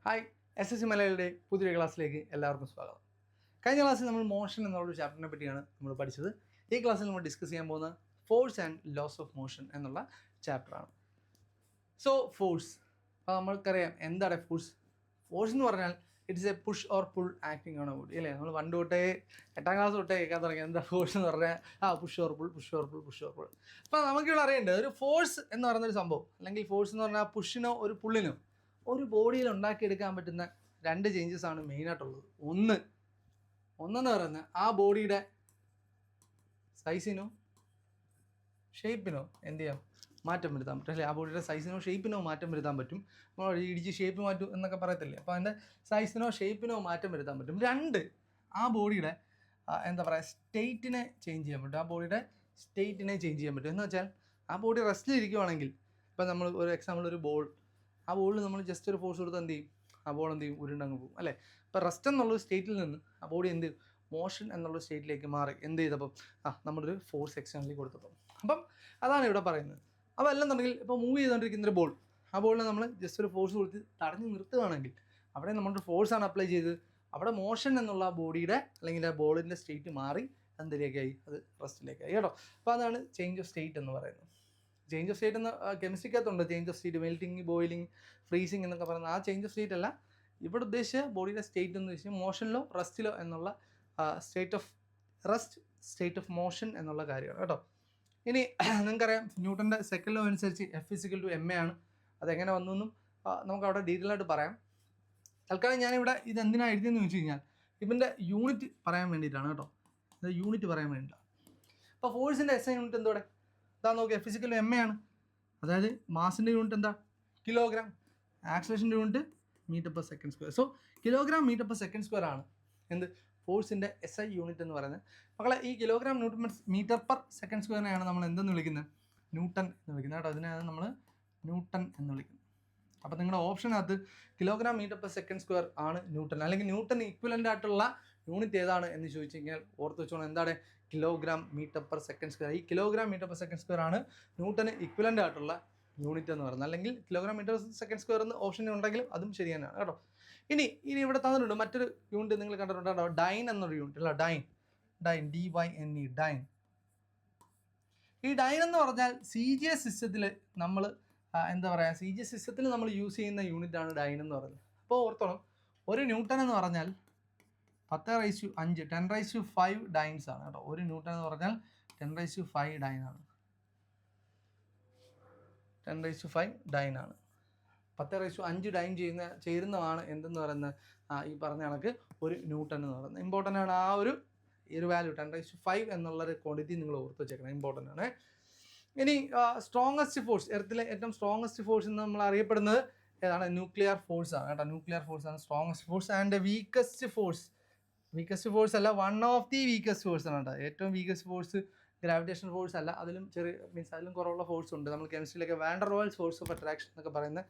Hi, SSC മലയാളിയുടെ പുതിയൊരു ക്ലാസ്സിലേക്ക് എല്ലാവർക്കും സ്വാഗതം. കഴിഞ്ഞ ക്ലാസ്സിൽ നമ്മൾ മോഷൻ എന്നുള്ളൊരു ചാപ്റ്ററിനെ പറ്റിയാണ് നമ്മൾ പഠിച്ചത്. ഈ ക്ലാസ്സിൽ നമ്മൾ ഡിസ്കസ് ചെയ്യാൻ പോകുന്ന force and laws of motion എന്നുള്ള ചാപ്റ്ററാണ്. സോ ഫോഴ്സ്, അപ്പോൾ നമ്മൾക്കറിയാം എന്താണ് ഫോഴ്സ്. ഫോഴ്സ് എന്ന് പറഞ്ഞാൽ it's A push or pull acting ആണ് കൂടി അല്ലേ. നമ്മൾ പണ്ട് തൊട്ടേ 8ാം ക്ലാസ് തൊട്ടേ കേൾക്കാൻ തുടങ്ങി എന്താ ഫോഴ്സ് എന്ന് പറഞ്ഞാൽ push or pull, push or pull, push or pull. അപ്പോൾ നമുക്കിവിടെ അറിയേണ്ടത് ഒരു ഫോഴ്സ് എന്ന് പറയുന്നൊരു സംഭവം, അല്ലെങ്കിൽ ഫോഴ്സ് എന്ന് പറഞ്ഞാൽ പുഷിനോ ഒരു പുള്ളിനോ ഒരു ബോഡിയിൽ ഉണ്ടാക്കിയെടുക്കാൻ പറ്റുന്ന രണ്ട് ചേഞ്ചസ് ആണ് മെയിനായിട്ടുള്ളത്. ഒന്നെന്ന് പറയുന്നത് ആ ബോഡിയുടെ സൈസിനോ ഷേപ്പിനോ എന്ത് ചെയ്യാം, മാറ്റം വരുത്താൻ പറ്റും അല്ലേ. ആ ബോഡിയുടെ സൈസിനോ ഷേപ്പിനോ മാറ്റം വരുത്താൻ പറ്റും. നമ്മൾ ഇടിച്ച് ഷേപ്പ് മാറ്റും എന്നൊക്കെ പറയത്തില്ലേ. അപ്പോൾ അതിൻ്റെ സൈസിനോ ഷേപ്പിനോ മാറ്റം വരുത്താൻ പറ്റും. രണ്ട്, ആ ബോഡിയുടെ എന്താ പറയുക സ്റ്റേറ്റിനെ ചേഞ്ച് ചെയ്യാൻ പറ്റും. ആ ബോഡിയുടെ സ്റ്റേറ്റിനെ ചേഞ്ച് ചെയ്യാൻ പറ്റും എന്ന് വെച്ചാൽ ആ ബോഡി റെസ്റ്റിലിരിക്കുവാണെങ്കിൽ, ഇപ്പം നമ്മൾ ഒരു എക്സാമ്പിൾ ഒരു ബോൾ, ആ ബോളിൽ നമ്മൾ ജസ്റ്റ് ഒരു ഫോഴ്സ് കൊടുത്ത് എന്ത് ചെയ്യും, ആ ബോൾ എന്ത് ചെയ്യും, ഉരുണ്ടങ്ങ് പോകും അല്ലേ. അപ്പോൾ റെസ്റ്റ് എന്നുള്ളൊരു സ്റ്റേറ്റിൽ നിന്ന് ആ ബോഡി എന്ത് ചെയ്യും, മോഷൻ എന്നുള്ള സ്റ്റേറ്റിലേക്ക് മാറി. എന്ത് ചെയ്തപ്പം നമ്മളൊരു ഫോഴ്സ് എക്സ്റ്റേണലി കൊടുത്തപ്പം. അപ്പം അതാണ് ഇവിടെ പറയുന്നത്. അപ്പോൾ എല്ലാം തുടങ്ങി ഇപ്പോൾ മൂവ് ചെയ്തുകൊണ്ടിരിക്കുന്നൊരു ബോൾ, ആ ബോളിനെ നമ്മൾ ജസ്റ്റ് ഒരു ഫോഴ്സ് കൊടുത്ത് തടഞ്ഞ് നിർത്തുകയാണെങ്കിൽ അവിടെ നമ്മളൊരു ഫോഴ്സാണ് അപ്ലൈ ചെയ്ത് അവിടെ മോഷൻ എന്നുള്ള ആ ബോഡിയുടെ അല്ലെങ്കിൽ ആ ബോളിൻ്റെ സ്റ്റേറ്റ് മാറി എന്തിലേക്കായി, അത് റെസ്റ്റിലേക്കായി കേട്ടോ. അപ്പോൾ അതാണ് ചേഞ്ച് ഓഫ് സ്റ്റേറ്റ് എന്ന് പറയുന്നത്. ചേഞ്ച് ഓഫ് സ്റ്റേറ്റ് എന്ന് കെമിസ്ട്രിക്കകത്തുണ്ട്. Change of state, melting, boiling, freezing എന്നൊക്കെ പറയുന്നത് ആ ചേഞ്ച് ഓഫ് സ്റ്റേറ്റ് അല്ല. ഇവിടെ ഉദ്ദേശിച്ച ബോഡിയുടെ സ്റ്റേറ്റ് എന്ന് വെച്ചാൽ മോഷനിലോ റെസ്റ്റിലോ എന്നുള്ള state of rest, state of motion എന്നുള്ള കാര്യമാണ് കേട്ടോ. ഇനി നിങ്ങൾക്കറിയാം ന്യൂട്ടൻ്റെ സെക്കൻഡ് ലോ അനുസരിച്ച് F=ma ആണ്. അതെങ്ങനെ വന്നു എന്നും നമുക്ക് അവിടെ ഡീറ്റെയിൽ ആയിട്ട് പറയാം. തൽക്കാലം ഞാനിവിടെ ഇത് എന്തിനാണ് എഴുതിയെന്ന് വെച്ച് കഴിഞ്ഞാൽ ഇതിൻ്റെ യൂണിറ്റ് പറയാൻ വേണ്ടിയിട്ടാണ് കേട്ടോ. ഇത് യൂണിറ്റ് പറയാൻ വേണ്ടിയിട്ടാണ്. അപ്പോൾ ഫോഴ്സിൻ്റെ SI യൂണിറ്റ് എന്തോടെ ഇതാ നോക്കുക, F=ma ആണ്. അതായത് മാസിൻ്റെ യൂണിറ്റ് എന്താ, കിലോഗ്രാം. ആക്സലേഷൻ്റെ unit metre per second square. So kilogram metre per second square ആണ് എന്ത് ഫോഴ്സിൻ്റെ SI യൂണിറ്റ് എന്ന് പറയുന്നത്. മക്കളെ ഈ കിലോഗ്രാം മീറ്റർ/സെക്കൻഡ് സ്ക്വയറിനെയാണ് നമ്മൾ എന്തെന്ന് വിളിക്കുന്നത്, ന്യൂട്ടൺ എന്ന് വിളിക്കുന്നത് കേട്ടോ. അതിനെയാണ് നമ്മൾ ന്യൂട്ടൺ എന്ന് വിളിക്കുന്നത്. അപ്പോൾ നിങ്ങളുടെ ഓപ്ഷനകത്ത് കിലോഗ്രാം മീറ്റർ/സെക്കൻഡ് സ്ക്വയർ ആണ് ന്യൂട്ടൺ, അല്ലെങ്കിൽ ന്യൂട്ടൺ ഇക്വലൻ്റ് ആയിട്ടുള്ള യൂണിറ്റ് ഏതാണ് എന്ന് ചോദിച്ചു കഴിഞ്ഞാൽ ഓർത്ത് വെച്ചോണം, എന്താണ് കിലോഗ്രാം മീറ്റർ/സെക്കൻഡ് സ്ക്വയർ. ഈ കിലോഗ്രാം മീറ്റർ/സെക്കൻഡ് സ്ക്വയർ ആണ് ന്യൂട്ടന് ഇക്വലൻ്റ് ആയിട്ടുള്ള യൂണിറ്റ് എന്ന് പറയുന്നത്. അല്ലെങ്കിൽ കിലോഗ്രാം മീറ്റർ/സെക്കൻഡ് സ്ക്വയർ എന്ന് ഓപ്ഷൻ ഉണ്ടെങ്കിലും അതും ശരി തന്നെയാണ് കേട്ടോ. ഇനി ഇവിടെ തന്നിട്ടുണ്ട് മറ്റൊരു യൂണിറ്റ് നിങ്ങൾ കണ്ടിട്ടുണ്ടോ, ഡൈൻ എന്നൊരു യൂണിറ്റ് അല്ല, ഡൈൻ DYNE ഡൈൻ. ഈ ഡൈൻ എന്ന് പറഞ്ഞാൽ CGS സിസ്റ്റത്തിൽ നമ്മൾ എന്താ പറയുക, CGS സിസ്റ്റത്തിൽ നമ്മൾ യൂസ് ചെയ്യുന്ന യൂണിറ്റാണ് ഡൈൻ എന്ന് പറയുന്നത്. അപ്പോൾ ഓർത്തോണം, ഒരു ന്യൂട്ടൺ എന്ന് പറഞ്ഞാൽ 10⁵5 10⁵5 ഡൈൻസ് ആണ് കേട്ടോ. ഒരു ന്യൂട്ടൺ എന്ന് പറഞ്ഞാൽ 10⁵5 ഡൈൻ ആണ്. 10⁵5 ഡൈൻ ആണ്. 10⁵5 ഡൈൻ ചേരുന്നതാണ് എന്തെന്ന് പറയുന്നത്, ഈ പറഞ്ഞ കണക്ക് ഒരു ന്യൂട്ടൺ എന്ന് പറയുന്നത്. ഇമ്പോർട്ടൻ്റ് ആണ് ആ ഒരു വാല്യൂ 10⁵5 എന്നുള്ളൊരു ക്വാണ്ടിറ്റി നിങ്ങൾ ഓർത്ത് വെച്ചേക്കണം, ഇമ്പോർട്ടൻ്റ് ആണ്. ഇനി സ്ട്രോങ്ങസ്റ്റ് ഫോഴ്സ്, എർത്തിലെ ഏറ്റവും സ്ട്രോങ്ങസ്റ്റ് ഫോഴ്സ് എന്ന് നമ്മൾ അറിയപ്പെടുന്നത് ഏതാണ്, ന്യൂക്ലിയർ ഫോഴ്സ് ആണ് കേട്ടോ. ന്യൂക്ലിയർ ഫോഴ്സ് ആണ് strongest force. And weakest force അല്ല, one of the weakest force ആണ് കേട്ടോ. ഏറ്റവും വീക്കസ്റ്റ് ഫോഴ്സ് ഗ്രാവിറ്റേഷൻ ഫോഴ്സ് അല്ല, അതിലും അതിലും കുറവുള്ള ഫോഴ്സ് ഉണ്ട്. നമ്മൾ കെമിസ്ട്രിയിലൊക്കെ van der Waals force of attraction എന്നൊക്കെ പറയുന്നത്,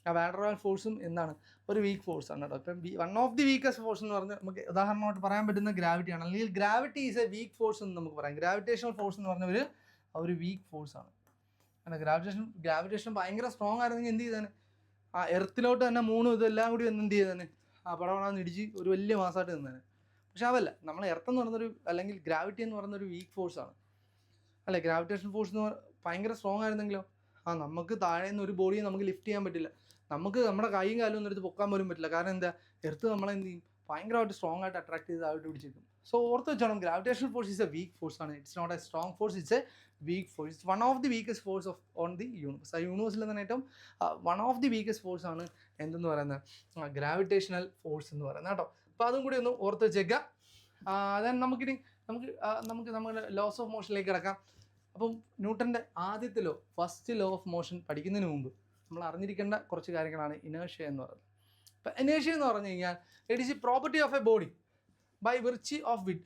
ആ വാൻ ഡെർ വാൽസ് ഫോഴ്സും എന്താണ്, ഒരു വീക്ക് ഫോഴ്സ് ആണ് കേട്ടോ. ഇപ്പം one of the weakest force എന്ന് പറഞ്ഞാൽ നമുക്ക് ഉദാഹരണമായിട്ട് പറയാൻ പറ്റുന്ന ഗ്രാവിറ്റിയാണ്. അല്ലെങ്കിൽ gravity is a weak force എന്ന് നമുക്ക് പറയാം. ഗ്രാവിറ്റേഷണൽ ഫോഴ്സ് എന്ന് പറഞ്ഞ ഒരു വീക്ക് ഫോഴ്സ് ആണ്. കാരണം ഗ്രാവിറ്റേഷൻ ഭയങ്കര സ്ട്രോങ് ആയിരുന്നെങ്കിൽ എന്ത് ചെയ്തേനെ, ആ എർത്തിലോട്ട് തന്നെ ഇതെല്ലാം കൂടി എന്ത് ചെയ്തേനെ, പടവണാന്ന് ഇടിച്ച് ഒരു വലിയ മാസമായിട്ട് നിന്നേനെ. പക്ഷെ അതല്ല, നമ്മൾ എർത്ത് എന്ന് പറയുന്നൊരു അല്ലെങ്കിൽ ഗ്രാവിറ്റി എന്ന് പറയുന്നൊരു വീക്ക് ഫോഴ്സാണ് അല്ലേ. ഗ്രാവിറ്റേഷൻ ഫോഴ്സ് എന്ന് ഭയങ്കര സ്ട്രോങ് ആയിരുന്നെങ്കിലോ നമുക്ക് താഴെ നിന്ന് ഒരു ബോഡിയെ നമുക്ക് ലിഫ്റ്റ് ചെയ്യാൻ പറ്റില്ല. നമുക്ക് നമ്മുടെ കൈയും കാലും ഒന്നും എടുത്ത് പൊക്കാൻ പോലും പറ്റില്ല. കാരണം എന്താ, എർത്ത് നമ്മളെന്ത് ചെയ്യും, ഭയങ്കരമായിട്ട് സ്ട്രോങ് ആയിട്ട് അട്രാക്ട് ചെയ്ത് ആയിട്ട് പിടിച്ചിരിക്കും. സോ ഓർത്ത് വെച്ചോണം, gravitation force is a weak force ആണ്. It's not a strong force, it's a weak force. It's one of the weakest force on the universe. ആ യൂണിവേഴ്സിൽ തന്നെ ഏറ്റവും one of the weakest force ആണ് എന്തെന്ന് പറയുന്നത്, ഗ്രാവിറ്റേഷണൽ ഫോഴ്സ് എന്ന് പറയുന്നത് കേട്ടോ. അപ്പോൾ അതും കൂടി ഒന്ന് ഓർത്ത് വെച്ചേക്കുക. ദെൻ നമുക്ക് നമ്മുടെ ലോസ് ഓഫ് മോഷനിലേക്ക് കിടക്കാം. അപ്പം ന്യൂട്ടൻ്റെ ആദ്യത്തെ law, first law of motion പഠിക്കുന്നതിന് മുമ്പ് നമ്മൾ അറിഞ്ഞിരിക്കേണ്ട കുറച്ച് കാര്യങ്ങളാണ് ഇനേർഷ്യ എന്ന് പറയുന്നത്. ഇപ്പം ഇനേർഷ്യ എന്ന് പറഞ്ഞു കഴിഞ്ഞാൽ it is a property of a body by virtue of which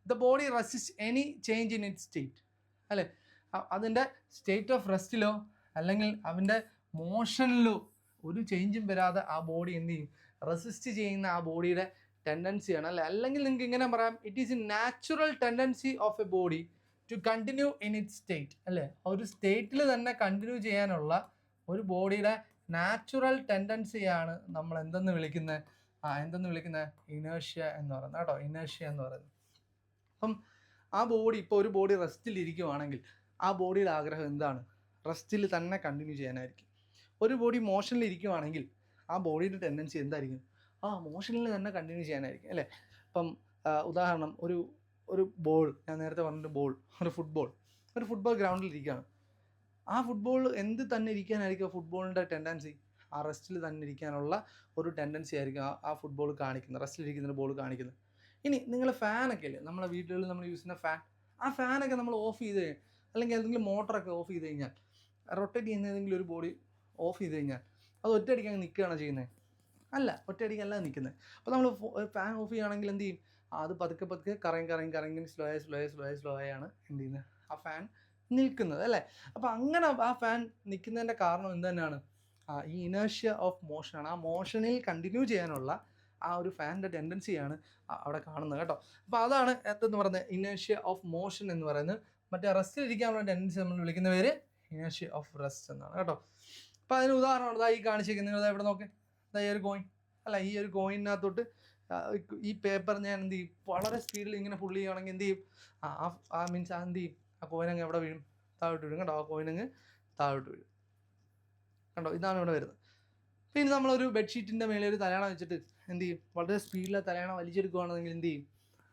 the body resist any change in it state അല്ലേ. അതിൻ്റെ സ്റ്റേറ്റ് ഓഫ് റെസ്റ്റിലോ അല്ലെങ്കിൽ അവൻ്റെ മോഷനിലോ ഒരു ചേഞ്ചും വരാതെ ആ ബോഡി എന്ത് ചെയ്യും, റെസിസ്റ്റ് ചെയ്യുന്ന ആ ബോഡിയുടെ ടെൻഡൻസിയാണ് അല്ലേ. അല്ലെങ്കിൽ നിങ്ങൾക്ക് ഇങ്ങനെ പറയാം, it is a natural tendency of a body to continue in it state അല്ലേ. ഒരു സ്റ്റേറ്റിൽ തന്നെ കണ്ടിന്യൂ ചെയ്യാനുള്ള ഒരു ബോഡിയുടെ നാച്ചുറൽ ടെൻഡൻസിയാണ് നമ്മൾ എന്തെന്ന് വിളിക്കുന്നത്, ഇനേർഷ്യ എന്ന് പറയുന്നത് കേട്ടോ, ഇനേർഷ്യ എന്ന് പറയുന്നത്. അപ്പം ആ ബോഡി, ഇപ്പോൾ ഒരു ബോഡി റെസ്റ്റിൽ ഇരിക്കുവാണെങ്കിൽ ആ ബോഡിയുടെ ആഗ്രഹം എന്താണ്? റെസ്റ്റിൽ തന്നെ കണ്ടിന്യൂ ചെയ്യാനായിരിക്കും. ഒരു ബോഡി മോഷനിൽ ഇരിക്കുവാണെങ്കിൽ ആ ബോഡിയുടെ ടെൻഡൻസി എന്തായിരിക്കും? മോഷനിൽ തന്നെ കണ്ടിന്യൂ ചെയ്യാനായിരിക്കും അല്ലേ. ഇപ്പം ഉദാഹരണം, ഒരു ബോൾ, ഞാൻ നേരത്തെ പറഞ്ഞിട്ട് ബോൾ, ഒരു ഫുട്ബോൾ ഗ്രൗണ്ടിൽ ഇരിക്കുകയാണ്. ആ ഫുട്ബോൾ എന്ത് തന്നെ ഇരിക്കാനായിരിക്കും ഫുട്ബോളിൻ്റെ ടെൻഡൻസി? ആ റെസ്റ്റിൽ തന്നെ ഇരിക്കാനുള്ള ഒരു ടെൻഡൻസി ആയിരിക്കും ആ ഫുട്ബോൾ കാണിക്കുന്നത്, റെസ്റ്റിലിരിക്കുന്ന ബോൾ കാണിക്കുന്നത്. ഇനി നിങ്ങൾ ഫാനൊക്കെ അല്ലേ, നമ്മളെ വീടുകളിൽ നമ്മൾ യൂസ് ചെയ്യുന്ന ഫാൻ, ആ ഫാനൊക്കെ നമ്മൾ ഓഫ് ചെയ്ത് അല്ലെങ്കിൽ ഏതെങ്കിലും മോട്ടറൊക്കെ ഓഫ് ചെയ്ത് കഴിഞ്ഞാൽ, റൊട്ടേറ്റ് ചെയ്യുന്ന ഏതെങ്കിലും ഒരു ബോഡി ഓഫ് ചെയ്ത് കഴിഞ്ഞാൽ അത് ഒറ്റയടിക്ക് അങ്ങ് നിൽക്കുകയാണ് ചെയ്യുന്നത്? അല്ല, ഒറ്റയടിക്കല്ല നിൽക്കുന്നത്. അപ്പോൾ നമ്മൾ ഫാൻ ഓഫ് ചെയ്യുകയാണെങ്കിൽ എന്ത് ചെയ്യും? അത് പതുക്കെ കറങ്ങി സ്ലോ ആയാണ് എന്ത് ചെയ്യുന്നത്, ആ ഫാൻ നിൽക്കുന്നത് അല്ലേ. അപ്പോൾ അങ്ങനെ ആ ഫാൻ നിൽക്കുന്നതിൻ്റെ കാരണം എന്ത് തന്നെയാണ്? ഈ ഇനേർഷ്യ ഓഫ് മോഷനാണ്. ആ മോഷനിൽ കണ്ടിന്യൂ ചെയ്യാനുള്ള ആ ഒരു ഫാനിൻ്റെ ടെൻഡൻസിയാണ് അവിടെ കാണുന്നത് കേട്ടോ. അപ്പോൾ അതാണ് എന്തെന്ന് പറയുന്നത്, ഇനേർഷ്യ ഓഫ് മോഷൻ എന്ന് പറയുന്നത്. മറ്റേ റെസ്റ്റിൽ ഇരിക്കാനുള്ള ടെൻഡൻസി നമ്മൾ വിളിക്കുന്ന പേര് ഇനേർഷ്യ ഓഫ് റെസ്റ്റ് എന്നാണ് കേട്ടോ. അപ്പോൾ അതിന് ഉദാഹരണമാണ് ഈ കാണിച്ചിരിക്കുന്നത്. നിങ്ങൾ ഇവിടെ നോക്കേ, ഈ ഒരു കോയിൻ അല്ല, ഈ ഒരു കോയിനകത്തോട്ട് ഈ പേപ്പർ ഞാൻ എന്ത് ചെയ്യും, വളരെ സ്പീഡിൽ ഇങ്ങനെ പുള്ളി ചെയ്യുകയാണെങ്കിൽ എന്ത് ചെയ്യും, മീൻസ് എന്ത് ചെയ്യും, ആ കോയിനങ്ങ് എവിടെ വീഴും? താഴോട്ട് വീഴും കേട്ടോ. ആ കോയിനങ്ങ് താഴോട്ട് വീഴും കണ്ടോ. ഇതാണ് ഇവിടെ വരുന്നത്. പിന്നെ നമ്മളൊരു ബെഡ്ഷീറ്റിൻ്റെ മേലെ ഒരു തലയണ വെച്ചിട്ട് എന്ത് ചെയ്യും, വളരെ സ്പീഡിൽ തലയണ വലിച്ചെടുക്കുകയാണെങ്കിൽ എന്ത് ചെയ്യും,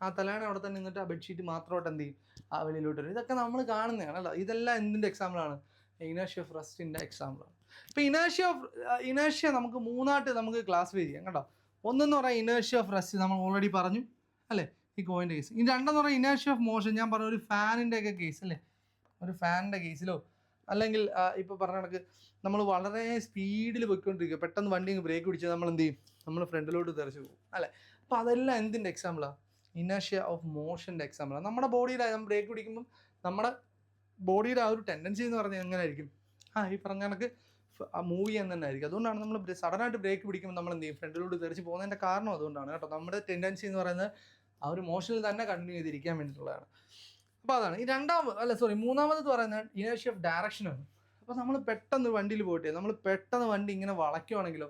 ആ തലയണ അവിടെ തന്നെ നിന്നിട്ട് ആ ബെഡ്ഷീറ്റ് മാത്രമായിട്ട് എന്ത് ചെയ്യും, ആ വെളിയിലോട്ട് വരും. ഇതൊക്കെ നമ്മൾ കാണുന്നതാണ് അല്ലോ. ഇതെല്ലാം എന്തിൻ്റെ എക്സാമ്പിളാണ്? ഇനേർഷ്യ ഓഫ് റെസ്റ്റിൻ്റെ എക്സാമ്പിളാണ്. ഇപ്പോൾ ഇനേർഷ്യ നമുക്ക് മൂന്നായിട്ട് നമുക്ക് ക്ലാസിഫൈ ചെയ്യാം കേട്ടോ. ഒന്നെന്ന് പറയാം ഇനേർഷ്യ ഓഫ് റെസ്റ്റ്, നമ്മൾ ഓൾറെഡി പറഞ്ഞു അല്ലേ, ഈ കോയിൻ്റെ കേസ്. ഇനി രണ്ടെന്ന് പറയാം ഇനേർഷ്യ ഓഫ് മോഷൻ. ഞാൻ പറഞ്ഞ ഒരു ഫാനിൻ്റെ ഒക്കെ കേസ് അല്ലേ, ഒരു ഫാനിൻ്റെ കേസിലോ അല്ലെങ്കിൽ ഇപ്പോൾ പറഞ്ഞ കണക്ക് നമ്മൾ വളരെ സ്പീഡിൽ പോയിക്കൊണ്ടിരിക്കുക, പെട്ടെന്ന് വണ്ടി ബ്രേക്ക് പിടിച്ചാൽ നമ്മൾ എന്ത് ചെയ്യും, നമ്മൾ ഫ്രണ്ടിലോട്ട് തെറിച്ച് പോകും അല്ലേ. അപ്പോൾ അതെല്ലാം എന്തിൻ്റെ എക്സാമ്പിളാണ്? ഇനേർഷ്യ ഓഫ് മോഷൻ്റെ എക്സാമ്പിളാണ്. നമ്മുടെ ബോഡിയുടെ ബ്രേക്ക് പിടിക്കുമ്പം നമ്മുടെ ബോഡിയുടെ ആ ഒരു ടെൻഡൻസി എന്ന് പറഞ്ഞാൽ എങ്ങനെ ആയിരിക്കും? ഈ പറഞ്ഞ കണക്ക് മൂവ് ചെയ്യാൻ തന്നെ ആയിരിക്കും. അതുകൊണ്ടാണ് നമ്മൾ സഡനായിട്ട് ബ്രേക്ക് പിടിക്കുമ്പോൾ നമ്മൾ എന്ത് ചെയ്യും, ഫ്രണ്ടിലോട്ട് തെറിച്ച് പോകുന്നതിൻ്റെ കാരണം അതുകൊണ്ടാണ് കേട്ടോ. നമ്മുടെ ടെൻഡൻസി എന്ന് പറയുന്നത് ആ ഒരു മോഷനിൽ തന്നെ കണ്ടിന്യൂ ചെയ്തിരിക്കാൻ വേണ്ടിയിട്ടുള്ളതാണ്. അപ്പോൾ അതാണ് ഈ മൂന്നാമത് പറയുന്നത് ഇനേർഷ്യ ഓഫ് ഡയറക്ഷനാണ്. അപ്പോൾ നമ്മൾ പെട്ടെന്ന് വണ്ടിയിൽ പോയിട്ട് നമ്മൾ പെട്ടെന്ന് വണ്ടി ഇങ്ങനെ വളയ്ക്കുവാണെങ്കിൽ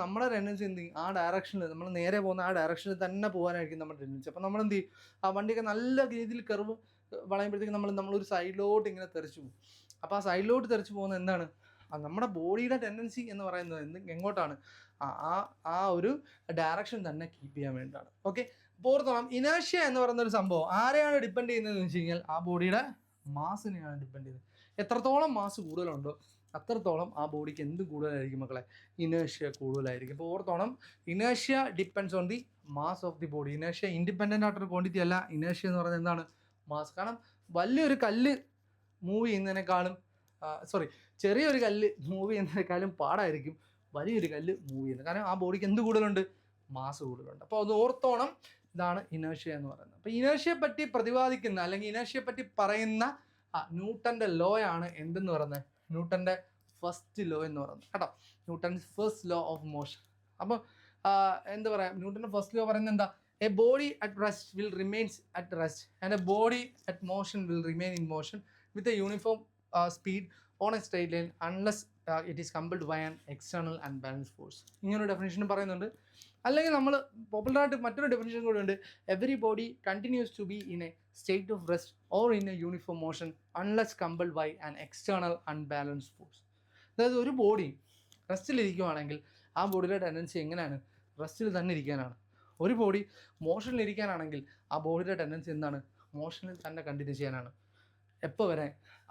നമ്മുടെ ടെൻഡൻസി എന്ത് ചെയ്യും, ആ ഡയറക്ഷനിൽ നമ്മൾ നേരെ പോകുന്ന ആ ഡയറക്ഷനിൽ തന്നെ പോകാനായിരിക്കും നമ്മുടെ ടെൻഡൻസി. അപ്പോൾ നമ്മൾ എന്ത് ചെയ്യും, ആ വണ്ടിയൊക്കെ നല്ല രീതിയിൽ കർവ് വളയുമ്പോഴത്തേക്കും നമ്മളൊരു സൈഡിലോട്ട് ഇങ്ങനെ തെറിച്ച് പോകും. അപ്പോൾ ആ സൈഡിലോട്ട് തെറിച്ച് പോകുന്നത് എന്താണ്, നമ്മുടെ ബോഡിയുടെ ടെൻഡൻസി എന്ന് പറയുന്നത് എങ്ങോട്ടാണ്, ആ ഒരു ഡയറക്ഷൻ തന്നെ കീപ്പ് ചെയ്യാൻ വേണ്ടിയിട്ടാണ്. ഓക്കെ, അപ്പോൾ ഓർത്തോളം ഇനേർഷ്യ എന്ന് പറയുന്ന ഒരു സംഭവം ആരെയാണ് ഡിപ്പെൻഡ് ചെയ്യുന്നതെന്ന് വെച്ച് കഴിഞ്ഞാൽ ആ ബോഡിയുടെ മാസിനെയാണ് ഡിപ്പെൻഡ് ചെയ്യുന്നത്. എത്രത്തോളം മാസ് കൂടുതലുണ്ടോ അത്രത്തോളം ആ ബോഡിക്ക് എന്ത് കൂടുതലായിരിക്കും മക്കളെ, ഇനേർഷ്യ കൂടുതലായിരിക്കും. അപ്പോൾ ഓർത്തോണം, inertia depends on the mass of the body. Inertia independent ആയിട്ടൊരു ക്വാണ്ടിറ്റി അല്ല. ഇനേർഷ്യ എന്ന് പറയുന്നത് എന്താണ്, മാസ്. കാരണം വലിയൊരു കല്ല് മൂവ് ചെയ്യുന്നതിനേക്കാളും ചെറിയൊരു കല്ല് മൂവ് ചെയ്യുന്നതിനേക്കാളും പാടായിരിക്കും വലിയൊരു കല്ല് മൂവ് ചെയ്യുന്നത്. കാരണം ആ ബോഡിക്ക് എന്ത് കൂടുതലുണ്ട്, മാസ് കൂടുതലുണ്ട്. അപ്പോൾ അത് ഓർത്തോണം, ഇതാണ് ഇനേർഷ്യ എന്ന് പറയുന്നത്. അപ്പോൾ ഇനേർഷ്യയെ പറ്റി പ്രതിപാദിക്കുന്ന അല്ലെങ്കിൽ ഇനേർഷ്യയെ പറ്റി പറയുന്ന ന്യൂട്ടൻ്റെ ലോ ആണ് എന്തെന്ന് പറയുന്നത്, ന്യൂട്ടൻ്റെ ഫസ്റ്റ് ലോ എന്ന് പറയുന്നത് കേട്ടോ. Newton's first law of motion. അപ്പോൾ എന്താ പറയുക, ന്യൂട്ടൻ്റെ ഫസ്റ്റ് ലോ പറയുന്നത് എന്താ, a body at rest will remains at rest and a body at motion will remain in motion with a uniform speed on a straight line unless it is compelled by an external unbalance force. ഇങ്ങനൊരു definition പറയുന്നുണ്ട്. അല്ലെങ്കിൽ നമ്മൾ പോപ്പുലറായിട്ട് മറ്റൊരു definition കൂടെ ഉണ്ട്, every body continues to be in a state of rest or in a uniform motion unless compelled by an external unbalance force. അതായത് ഒരു ബോഡി റെസ്റ്റിലിരിക്കുവാണെങ്കിൽ ആ ബോഡിയുടെ ടെൻഡൻസി എങ്ങനെയാണ്, റെസ്റ്റിൽ തന്നെ ഇരിക്കാനാണ്. ഒരു ബോഡി മോഷനിലിരിക്കാനാണെങ്കിൽ ആ ബോഡിയുടെ ടെൻഡൻസി എന്താണ്, മോഷനിൽ തന്നെ കണ്ടിന്യൂ ചെയ്യാനാണ്. എപ്പോൾ വരെ,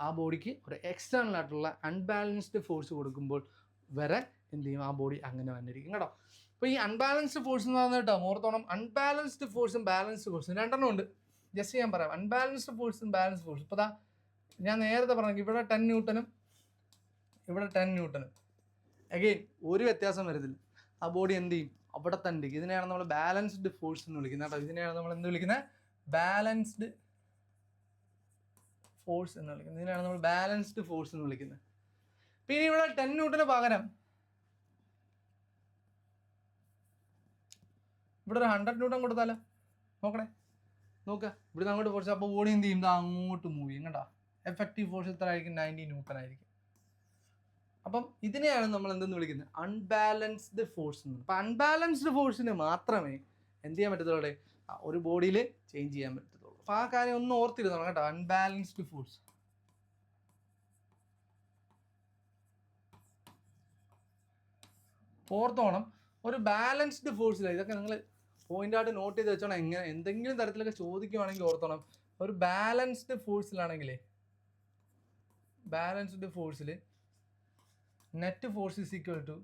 ആ ബോഡിക്ക് ഒരു എക്സ്റ്റേണൽ ആയിട്ടുള്ള അൺബാലൻസ്ഡ് ഫോഴ്സ് കൊടുക്കുമ്പോൾ വരെ എന്ത് ചെയ്യും, ആ ബോഡി അങ്ങനെ വന്നിരിക്കും കേട്ടോ. അപ്പോൾ ഈ അൺബാലൻസ്ഡ് ഫോഴ്സ് എന്ന് പറഞ്ഞാൽ കേട്ടോ ഓർത്തോണം, അൺബാലൻസ്ഡ് ഫോഴ്സും ബാലൻസ്ഡ് ഫോഴ്സും രണ്ടെണ്ണം ഉണ്ട്. ജസ്റ്റ് ഞാൻ പറയാം, അൺബാലൻസ്ഡ് ഫോഴ്സും ബാലൻസ്ഡ് ഫോഴ്സും. ഇപ്പോൾ ഞാൻ നേരത്തെ പറഞ്ഞു, ഇവിടെ 10 ന്യൂട്ടനും ഇവിടെ 10 ന്യൂട്ടനും അഗെയിൻ ഒരു വ്യത്യാസം വരുന്നില്ല. ആ ബോഡി എന്ത് ചെയ്യും, അവിടെ തന്നെ ഇരിക്കും. ഇതിനെയാണ് നമ്മൾ ബാലൻസ്ഡ് ഫോഴ്സ് എന്ന് വിളിക്കുന്നത് കേട്ടോ. ഇതിനെയാണ് നമ്മൾ എന്ത് വിളിക്കുന്നത്, ബാലൻസ്ഡ് ഫോഴ്സ് എന്ന് വിളിക്കുന്നത്. ഇതിനാണ് നമ്മൾ ബാലൻസ്ഡ് ഫോഴ്സ് എന്ന് വിളിക്കുന്നത്. പിന്നെ ഇവിടെ 10 ന്യൂട്ടന് പകരം ഇവിടെ ഒരു 100 ന്യൂട്ടൺ കൊടുത്താലോ, നോക്കണേ, നോക്കുക, ഇവിടുന്ന് അങ്ങോട്ട് ഫോഴ്സ്. അപ്പോൾ ബോഡി എന്ത് ചെയ്യും, അങ്ങോട്ട് മൂവ് ചെയ്യും കേട്ടോ. എഫക്റ്റീവ് ഫോഴ്സ് എത്ര ആയിരിക്കും, 90 ന്യൂട്ടൺ ആയിരിക്കും. അപ്പം ഇതിനെയാണ് നമ്മൾ എന്തെന്ന് വിളിക്കുന്നത്, അൺബാലൻസ്ഡ് ഫോഴ്സ് എന്ന്. അപ്പം അൺബാലൻസ്ഡ് ഫോഴ്സിന് മാത്രമേ എന്ത് ചെയ്യാൻ പറ്റത്തുള്ളൂ, ഒരു ബോഡിയിൽ ചേഞ്ച് ചെയ്യാൻ പറ്റത്തുള്ളൂ. അപ്പം ആ കാര്യം ഒന്ന് ഓർത്തിരുന്നോളാം കേട്ടോ. അൺബാലൻസ്ഡ് ഫോഴ്സ് ഓർത്തോണം. ഒരു ബാലൻസ്ഡ് ഫോഴ്സിലാണ്. ഇതൊക്കെ നിങ്ങൾ പോയിന്റ് ആയിട്ട് നോട്ട് ചെയ്ത് വെച്ചോണം. എങ്ങനെ എന്തെങ്കിലും തരത്തിലൊക്കെ ചോദിക്കുവാണെങ്കിൽ ഓർത്തോണം. ഒരു ബാലൻസ്ഡ് ഫോഴ്സിലാണെങ്കിലേ, ബാലൻസ്ഡ് ഫോഴ്സിൽ net force is equal to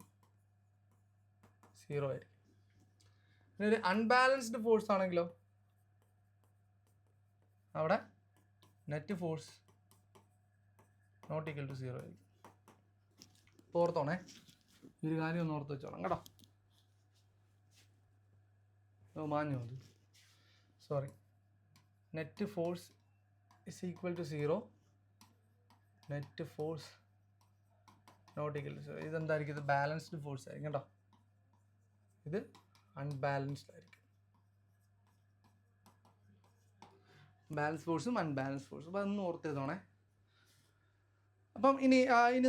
0 ആയിരിക്കും. പിന്നെ ഒരു അൺബാലൻസ്ഡ് ഫോഴ്സ് ആണെങ്കിലോ അവിടെ net force not equal to 0 ആയിരിക്കും. ഓർത്തോണേ, ഈ ഒരു കാര്യം ഒന്ന് ഓർത്ത് വെച്ചോളാം കേട്ടോ. മാഞ്ഞു അത്, sorry. Net force is equal to 0, net force not equal to 0. ഇതെന്തായിരിക്കും? ഇത് ബാലൻസ്ഡ് ഫോഴ്സ് ആയിരിക്കും കേട്ടോ. ഇത് അൺബാലൻസ്ഡ് ആയിരിക്കും. ബാലൻസ് ഫോഴ്സും അൺബാലൻസ് ഫോഴ്സും. അപ്പം അതൊന്ന് ഓർത്തെഴുതോണേ. അപ്പം ഇനി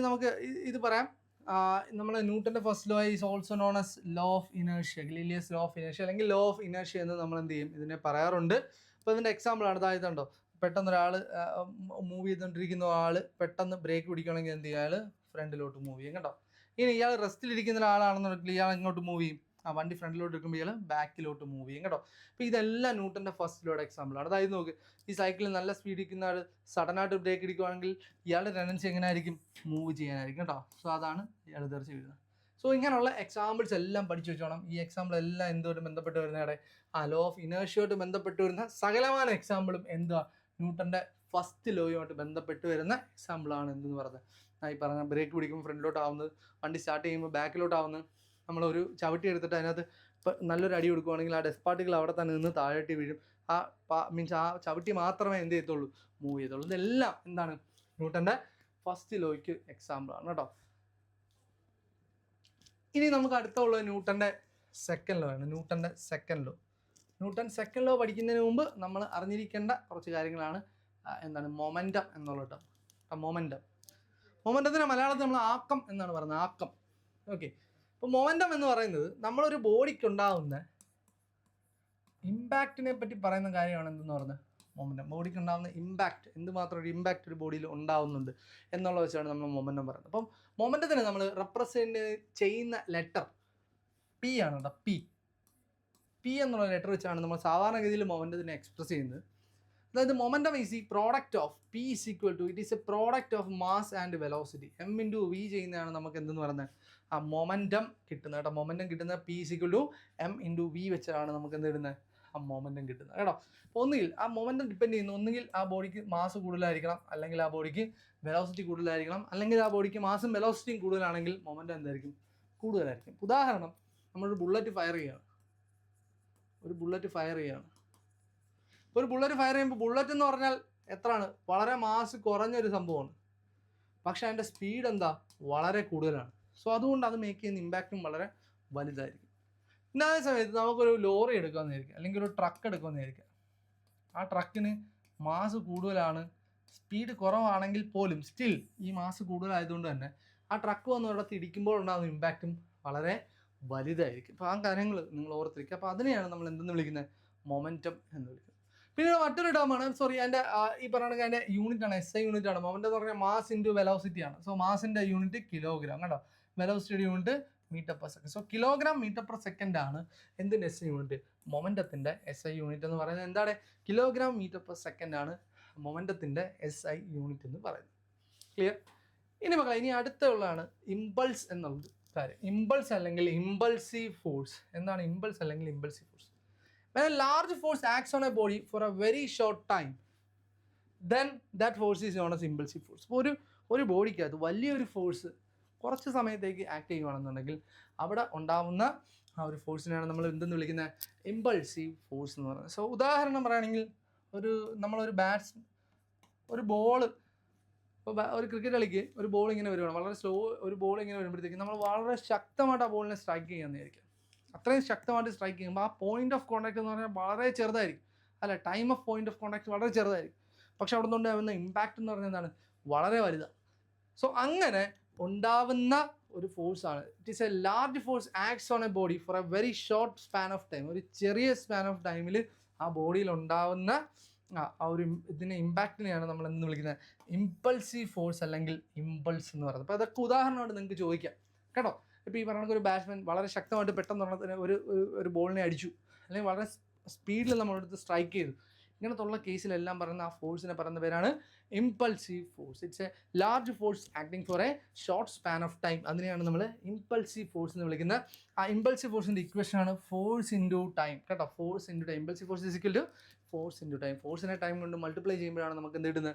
നമുക്ക് ഇത് പറയാം. നമ്മൾ ന്യൂട്ടൻ്റെ first law is also known as law of inertia, Galileo's law of inertia അല്ലെങ്കിൽ ലോ ഓഫ് ഇനേർഷ്യ എന്ന് നമ്മൾ എന്ത് ചെയ്യും, ഇതിനെ പറയാറുണ്ട്. അപ്പോൾ ഇതിൻ്റെ എക്സാമ്പിളാണ് ഇതായതുണ്ടോ. പെട്ടെന്ന് ഒരാൾ മൂവ് ചെയ്തുകൊണ്ടിരിക്കുന്ന ആൾ പെട്ടെന്ന് ബ്രേക്ക് പിടിക്കുകയാണെങ്കിൽ എന്ത് ചെയ്യും, അയാൾ ഫ്രണ്ടിലോട്ട് മൂവ് ചെയ്യും കേട്ടോ. ഇനി ഇയാൾ റെസ്റ്റിലിരിക്കുന്ന ഒരാളാണെന്നുണ്ടെങ്കിൽ ഇയാൾ എങ്ങോട്ട് മൂവ് ചെയ്യും, വണ്ടി ഫ്രണ്ടിലോട്ട് എടുക്കുമ്പോൾ ഇയാൾ ബാക്കിലോട്ട് മൂവ് ചെയ്യും കേട്ടോ. അപ്പോൾ ഇതെല്ലാം ന്യൂട്ടൻ്റെ ഫസ്റ്റ് ലോയുടെ എക്സാമ്പിളാണ്. അതായത് നോക്ക്, ഈ സൈക്കിളിൽ നല്ല സ്പീഡിൽ ഇരിക്കുന്ന ആൾ സഡനായിട്ട് ബ്രേക്ക് ഇടിക്കുകയാണെങ്കിൽ ഇയാളുടെ ടെൻഡൻസി എങ്ങനെ ആയിരിക്കും, മൂവ് ചെയ്യാനായിരിക്കും കേട്ടോ. സോ അതാണ് ഇയാൾ തെറിച്ച് വീഴുന്നത്. സോ ഇങ്ങനെയുള്ള എക്സാമ്പിൾസ് എല്ലാം പഠിച്ചു വെച്ചോണം. ഈ എക്സാമ്പിൾ എല്ലാം എന്തുമായിട്ട് ബന്ധപ്പെട്ട് വരുന്നവിടെ ലോ ഓഫ് ഇനേർഷ്യയുമായിട്ട് ബന്ധപ്പെട്ട് വരുന്ന സകലമായ എക്സാമ്പിളും എന്താ, ന്യൂട്ടൻ്റെ ഫസ്റ്റ് ലോയുമായിട്ട് ബന്ധപ്പെട്ട് വരുന്ന എക്സാമ്പിളാണ് എന്തെന്ന് പറഞ്ഞത്. ഈ പറഞ്ഞ ബ്രേക്ക് പിടിക്കുമ്പോൾ ഫ്രണ്ടിലോട്ടാവുന്നത്, വണ്ടി സ്റ്റാർട്ട് ചെയ്യുമ്പോൾ ബാക്കിലോട്ടാവുന്നത്, നമ്മളൊരു ചവിട്ടി എടുത്തിട്ട് അതിനകത്ത് നല്ലൊരു അടി കൊടുക്കുകയാണെങ്കിൽ ആ ഡെസ്ക് പാർട്ടികൾ അവിടെ തന്നെ നിന്ന് താഴോട്ട് വീഴും. മീൻസ് ആ ചവിട്ടി മാത്രമേ എന്ത് ചെയ്യത്തുള്ളൂ, മൂവ് ചെയ്യത്തുള്ളൂ. ഇതെല്ലാം എന്താണ്, ന്യൂട്ടൻ്റെ ഫസ്റ്റ് ലോയ്ക്ക് എക്സാമ്പിളാണ് കേട്ടോ. ഇനി നമുക്ക് അടുത്തുള്ളത് ന്യൂട്ടൻ്റെ സെക്കൻഡ് ലോ ആണ്. ന്യൂട്ടൻ്റെ second law. Newton second law പഠിക്കുന്നതിന് മുമ്പ് നമ്മൾ അറിഞ്ഞിരിക്കേണ്ട കുറച്ച് കാര്യങ്ങളാണ്. എന്താണ് മൊമെൻറ്റം എന്നുള്ളത് കേട്ടോ. മൊമെൻറ്റത്തിന് മലയാളത്തിൽ നമ്മൾ ആക്കം എന്നാണ് പറയുന്നത്, ആക്കം. ഓക്കെ. അപ്പോൾ മൊമെൻറ്റം എന്ന് പറയുന്നത് നമ്മളൊരു ബോഡിക്ക് ഉണ്ടാകുന്ന ഇമ്പാക്റ്റിനെ പറ്റി പറയുന്ന കാര്യമാണ് എന്തെന്ന് പറഞ്ഞത്, മൊമെൻറ്റം. ബോഡിക്ക് ഉണ്ടാകുന്ന ഇമ്പാക്റ്റ്, എന്തുമാത്രം ഒരു ഇമ്പാക്റ്റ് ഒരു ബോഡിയിൽ ഉണ്ടാകുന്നുണ്ട് എന്നുള്ള വെച്ചാണ് നമ്മൾ മൊമെൻറ്റം പറയുന്നത്. അപ്പം മൊമെൻറ്റത്തിന് നമ്മൾ റെപ്രസെൻറ്റ് ചെയ്യുന്ന ലെറ്റർ പി ആണ് കേട്ടോ. പി എന്നുള്ള ലെറ്റർ വെച്ചാണ് നമ്മൾ സാധാരണഗതിയിൽ മൊമെൻറ്റത്തിനെ എക്സ്പ്രസ് ചെയ്യുന്നത്. അതായത് മൊമെൻറ്റം ഈസ് ഈ product of p is equal to, it is a product of mass and velocity. M into v ചെയ്യുന്നതാണ് നമുക്ക് എന്തെന്ന് പറയുന്നത്, ആ മൊമെൻറ്റം കിട്ടുന്നത് കേട്ടോ. മൊമെൻറ്റം കിട്ടുന്നത് p is equal to M into v വെച്ചാണ് നമുക്ക് എന്ത് ഇടുന്നത്, ആ മൊമെൻറ്റം കിട്ടുന്നത് കേട്ടോ. അപ്പോൾ ഒന്നുകിൽ ആ മൊമെൻറ്റം ഡിപ്പെൻഡ് ചെയ്യുന്നു, ഒന്നുകിൽ ആ ബോഡിക്ക് മാസ് കൂടുതലായിരിക്കണം, അല്ലെങ്കിൽ ആ ബോഡിക്ക് വെലോസിറ്റി കൂടുതലായിരിക്കണം, അല്ലെങ്കിൽ ആ ബോഡിക്ക് മാസും വെലോസിറ്റിയും കൂടുതലാണെങ്കിൽ മൊമെൻറ്റം എന്തായിരിക്കും, കൂടുതലായിരിക്കും. ഉദാഹരണം, നമ്മളൊരു ബുള്ളറ്റ് ഫയർ ചെയ്യുകയാണ്. ഒരു ബുള്ളറ്റ് ഫയർ ചെയ്യുമ്പോൾ ബുള്ളറ്റ് എന്ന് പറഞ്ഞാൽ എത്രയാണ്, വളരെ മാസ് കുറഞ്ഞൊരു സംഭവമാണ്. പക്ഷെ അതിൻ്റെ സ്പീഡ് എന്താ, വളരെ കൂടുതലാണ്. സോ അതുകൊണ്ട് അത് മേക്ക് ചെയ്യുന്ന ഇമ്പാക്റ്റും വളരെ വലുതായിരിക്കും. പിന്നെ അതേ സമയത്ത് നമുക്കൊരു ലോറി എടുക്കാമെന്നായിരിക്കും, അല്ലെങ്കിൽ ഒരു ട്രക്ക് എടുക്കാമെന്നായിരിക്കും. ആ ട്രക്കിന് മാസ് കൂടുതലാണ്, സ്പീഡ് കുറവാണെങ്കിൽ പോലും സ്റ്റിൽ ഈ മാസ് കൂടുതലായതുകൊണ്ട് തന്നെ ആ ട്രക്ക് വന്ന് ഒരിടത്ത് ഇടിക്കുമ്പോൾ ഉണ്ടാകുന്ന ഇമ്പാക്റ്റും വളരെ വലുതായിരിക്കും. അപ്പോൾ ആ കാര്യങ്ങൾ നിങ്ങൾ ഓർത്തിരിക്കുക. അപ്പോൾ അതിനെയാണ് നമ്മൾ എന്തെന്ന് വിളിക്കുന്നത്, മൊമെൻറ്റം എന്ന് വിളിക്കുന്നത്. പിന്നീട് മറ്റൊരു ടേമാണ്, അതിൻ്റെ ഈ പറയുകയാണെങ്കിൽ അതിൻ്റെ യൂണിറ്റാണ് SI യൂണിറ്റാണ്. മൊമെൻറ്റം എന്ന് പറഞ്ഞാൽ മാസ് ഇൻറ്റു വെലോസിറ്റി ആണ്. സോ മാസിൻ്റെ യൂണിറ്റ് കിലോഗ്രാം കേട്ടോ, വെലോസിറ്റിയുടെ unit metre per second. So kilogram metre per second ആണ് എന്തിൻ്റെ SI യൂണിറ്റ്, മൊമെൻറ്റത്തിൻ്റെ SI യൂണിറ്റ് എന്ന് പറയുന്നത്. എന്താണ്, കിലോഗ്രാം മീറ്റർ പെർ സെക്കൻഡ് ആണ് മൊമെൻറ്റത്തിൻ്റെ SI യൂണിറ്റ് എന്ന് പറയുന്നത്. ക്ലിയർ? ഇനി മക്കളെ, ഇനി അടുത്തുള്ളതാണ് ഇമ്പൾസ് എന്നുള്ളത് കാര്യം. ഇമ്പൾസ് അല്ലെങ്കിൽ ഇമ്പൾസീവ് ഫോഴ്സ്. എന്താണ് ഇമ്പൾസ് അല്ലെങ്കിൽ impulsive force? When a large force acts on a body for a very short time, then that force is known as impulsive force. അപ്പോൾ ഒരു ബോഡിക്കകത്ത് വലിയൊരു ഫോഴ്സ് കുറച്ച് സമയത്തേക്ക് ആക്ട് ചെയ്യുകയാണെന്നുണ്ടെങ്കിൽ അവിടെ ഉണ്ടാവുന്ന ആ ഒരു ഫോഴ്സിനെയാണ് നമ്മൾ എന്തെന്ന് വിളിക്കുന്നത്, ഇമ്പൾസീവ് ഫോഴ്സ് എന്ന് പറയുന്നത്. സോ ഉദാഹരണം പറയുകയാണെങ്കിൽ, ഒരു ബോള്, ഇപ്പോൾ ഒരു ക്രിക്കറ്റ് കളിക്ക് ഒരു ബോൾ ഇങ്ങനെ വരുവാണ്, വളരെ സ്ലോ ഒരു ബോൾ ഇങ്ങനെ വരുമ്പോഴത്തേക്കും നമ്മൾ വളരെ ശക്തമായിട്ട് ആ ബോളിനെ സ്ട്രൈക്ക് ചെയ്യാമെന്ന് വിചാരിക്കാം. അത്രയും ശക്തമായിട്ട് സ്ട്രൈക്ക് ചെയ്യുമ്പോൾ ആ പോയിന്റ് ഓഫ് കോൺടാക്ട് എന്ന് പറഞ്ഞാൽ വളരെ ചെറുതായിരിക്കും, അല്ല time of point of contact വളരെ ചെറുതായിരിക്കും. പക്ഷെ അവിടെ നിന്നുണ്ടാകുന്ന ഇമ്പാക്റ്റ് എന്ന് പറഞ്ഞാൽ എന്താണ്, വളരെ വലുതാണ്. സോ അങ്ങനെ ഉണ്ടാവുന്ന ഒരു ഫോഴ്സാണ്. It is a large force acts on a body for a very short span of time. ഒരു ചെറിയ സ്പാൻ ഓഫ് ടൈമിൽ ആ ബോഡിയിൽ ഉണ്ടാവുന്ന ആ ഒരു ഇതിനെ ഇമ്പാക്റ്റിനെയാണ് നമ്മൾ എന്ന് വിളിക്കുന്നത് ഇമ്പൾസീവ് ഫോഴ്സ് അല്ലെങ്കിൽ ഇമ്പൾസ് എന്ന് പറയുന്നത്. അപ്പോൾ അതൊക്കെ ഉദാഹരണമായിട്ട് നിങ്ങൾക്ക് ചോദിക്കാം കേട്ടോ. ഇപ്പോൾ ഈ പറഞ്ഞ ഒരു ബാറ്റ്സ്മാൻ വളരെ ശക്തമായിട്ട് പെട്ടെന്ന് ഒരു ബോളിനെ അടിച്ചു, അല്ലെങ്കിൽ വളരെ സ്പീഡിൽ നമ്മളെടുത്ത് സ്ട്രൈക്ക് ചെയ്തു. ഇങ്ങനത്തുള്ള കേസിലെല്ലാം പറയുന്ന ആ ഫോഴ്സിനെ പറയുന്ന പേരാണ് impulsive force. It's a large force acting for a short span of time. അതിനെയാണ് നമ്മൾ ഇമ്പൾസീവ് ഫോഴ്സ് എന്ന് വിളിക്കുന്നത്. ആ ഇമ്പൾസീവ് ഫോഴ്സിൻ്റെ ഇക്വേഷൻ ആണ് ഫോഴ്സ് ഇൻറ്റു ടൈം കേട്ടോ. Force into time. Impulsive force equal to force into time. ഫോഴ്സിനെ ടൈം കൊണ്ട് മൾട്ടിപ്ലൈ ചെയ്യുമ്പോഴാണ് നമുക്ക് എന്ത് കിട്ടുന്നത്?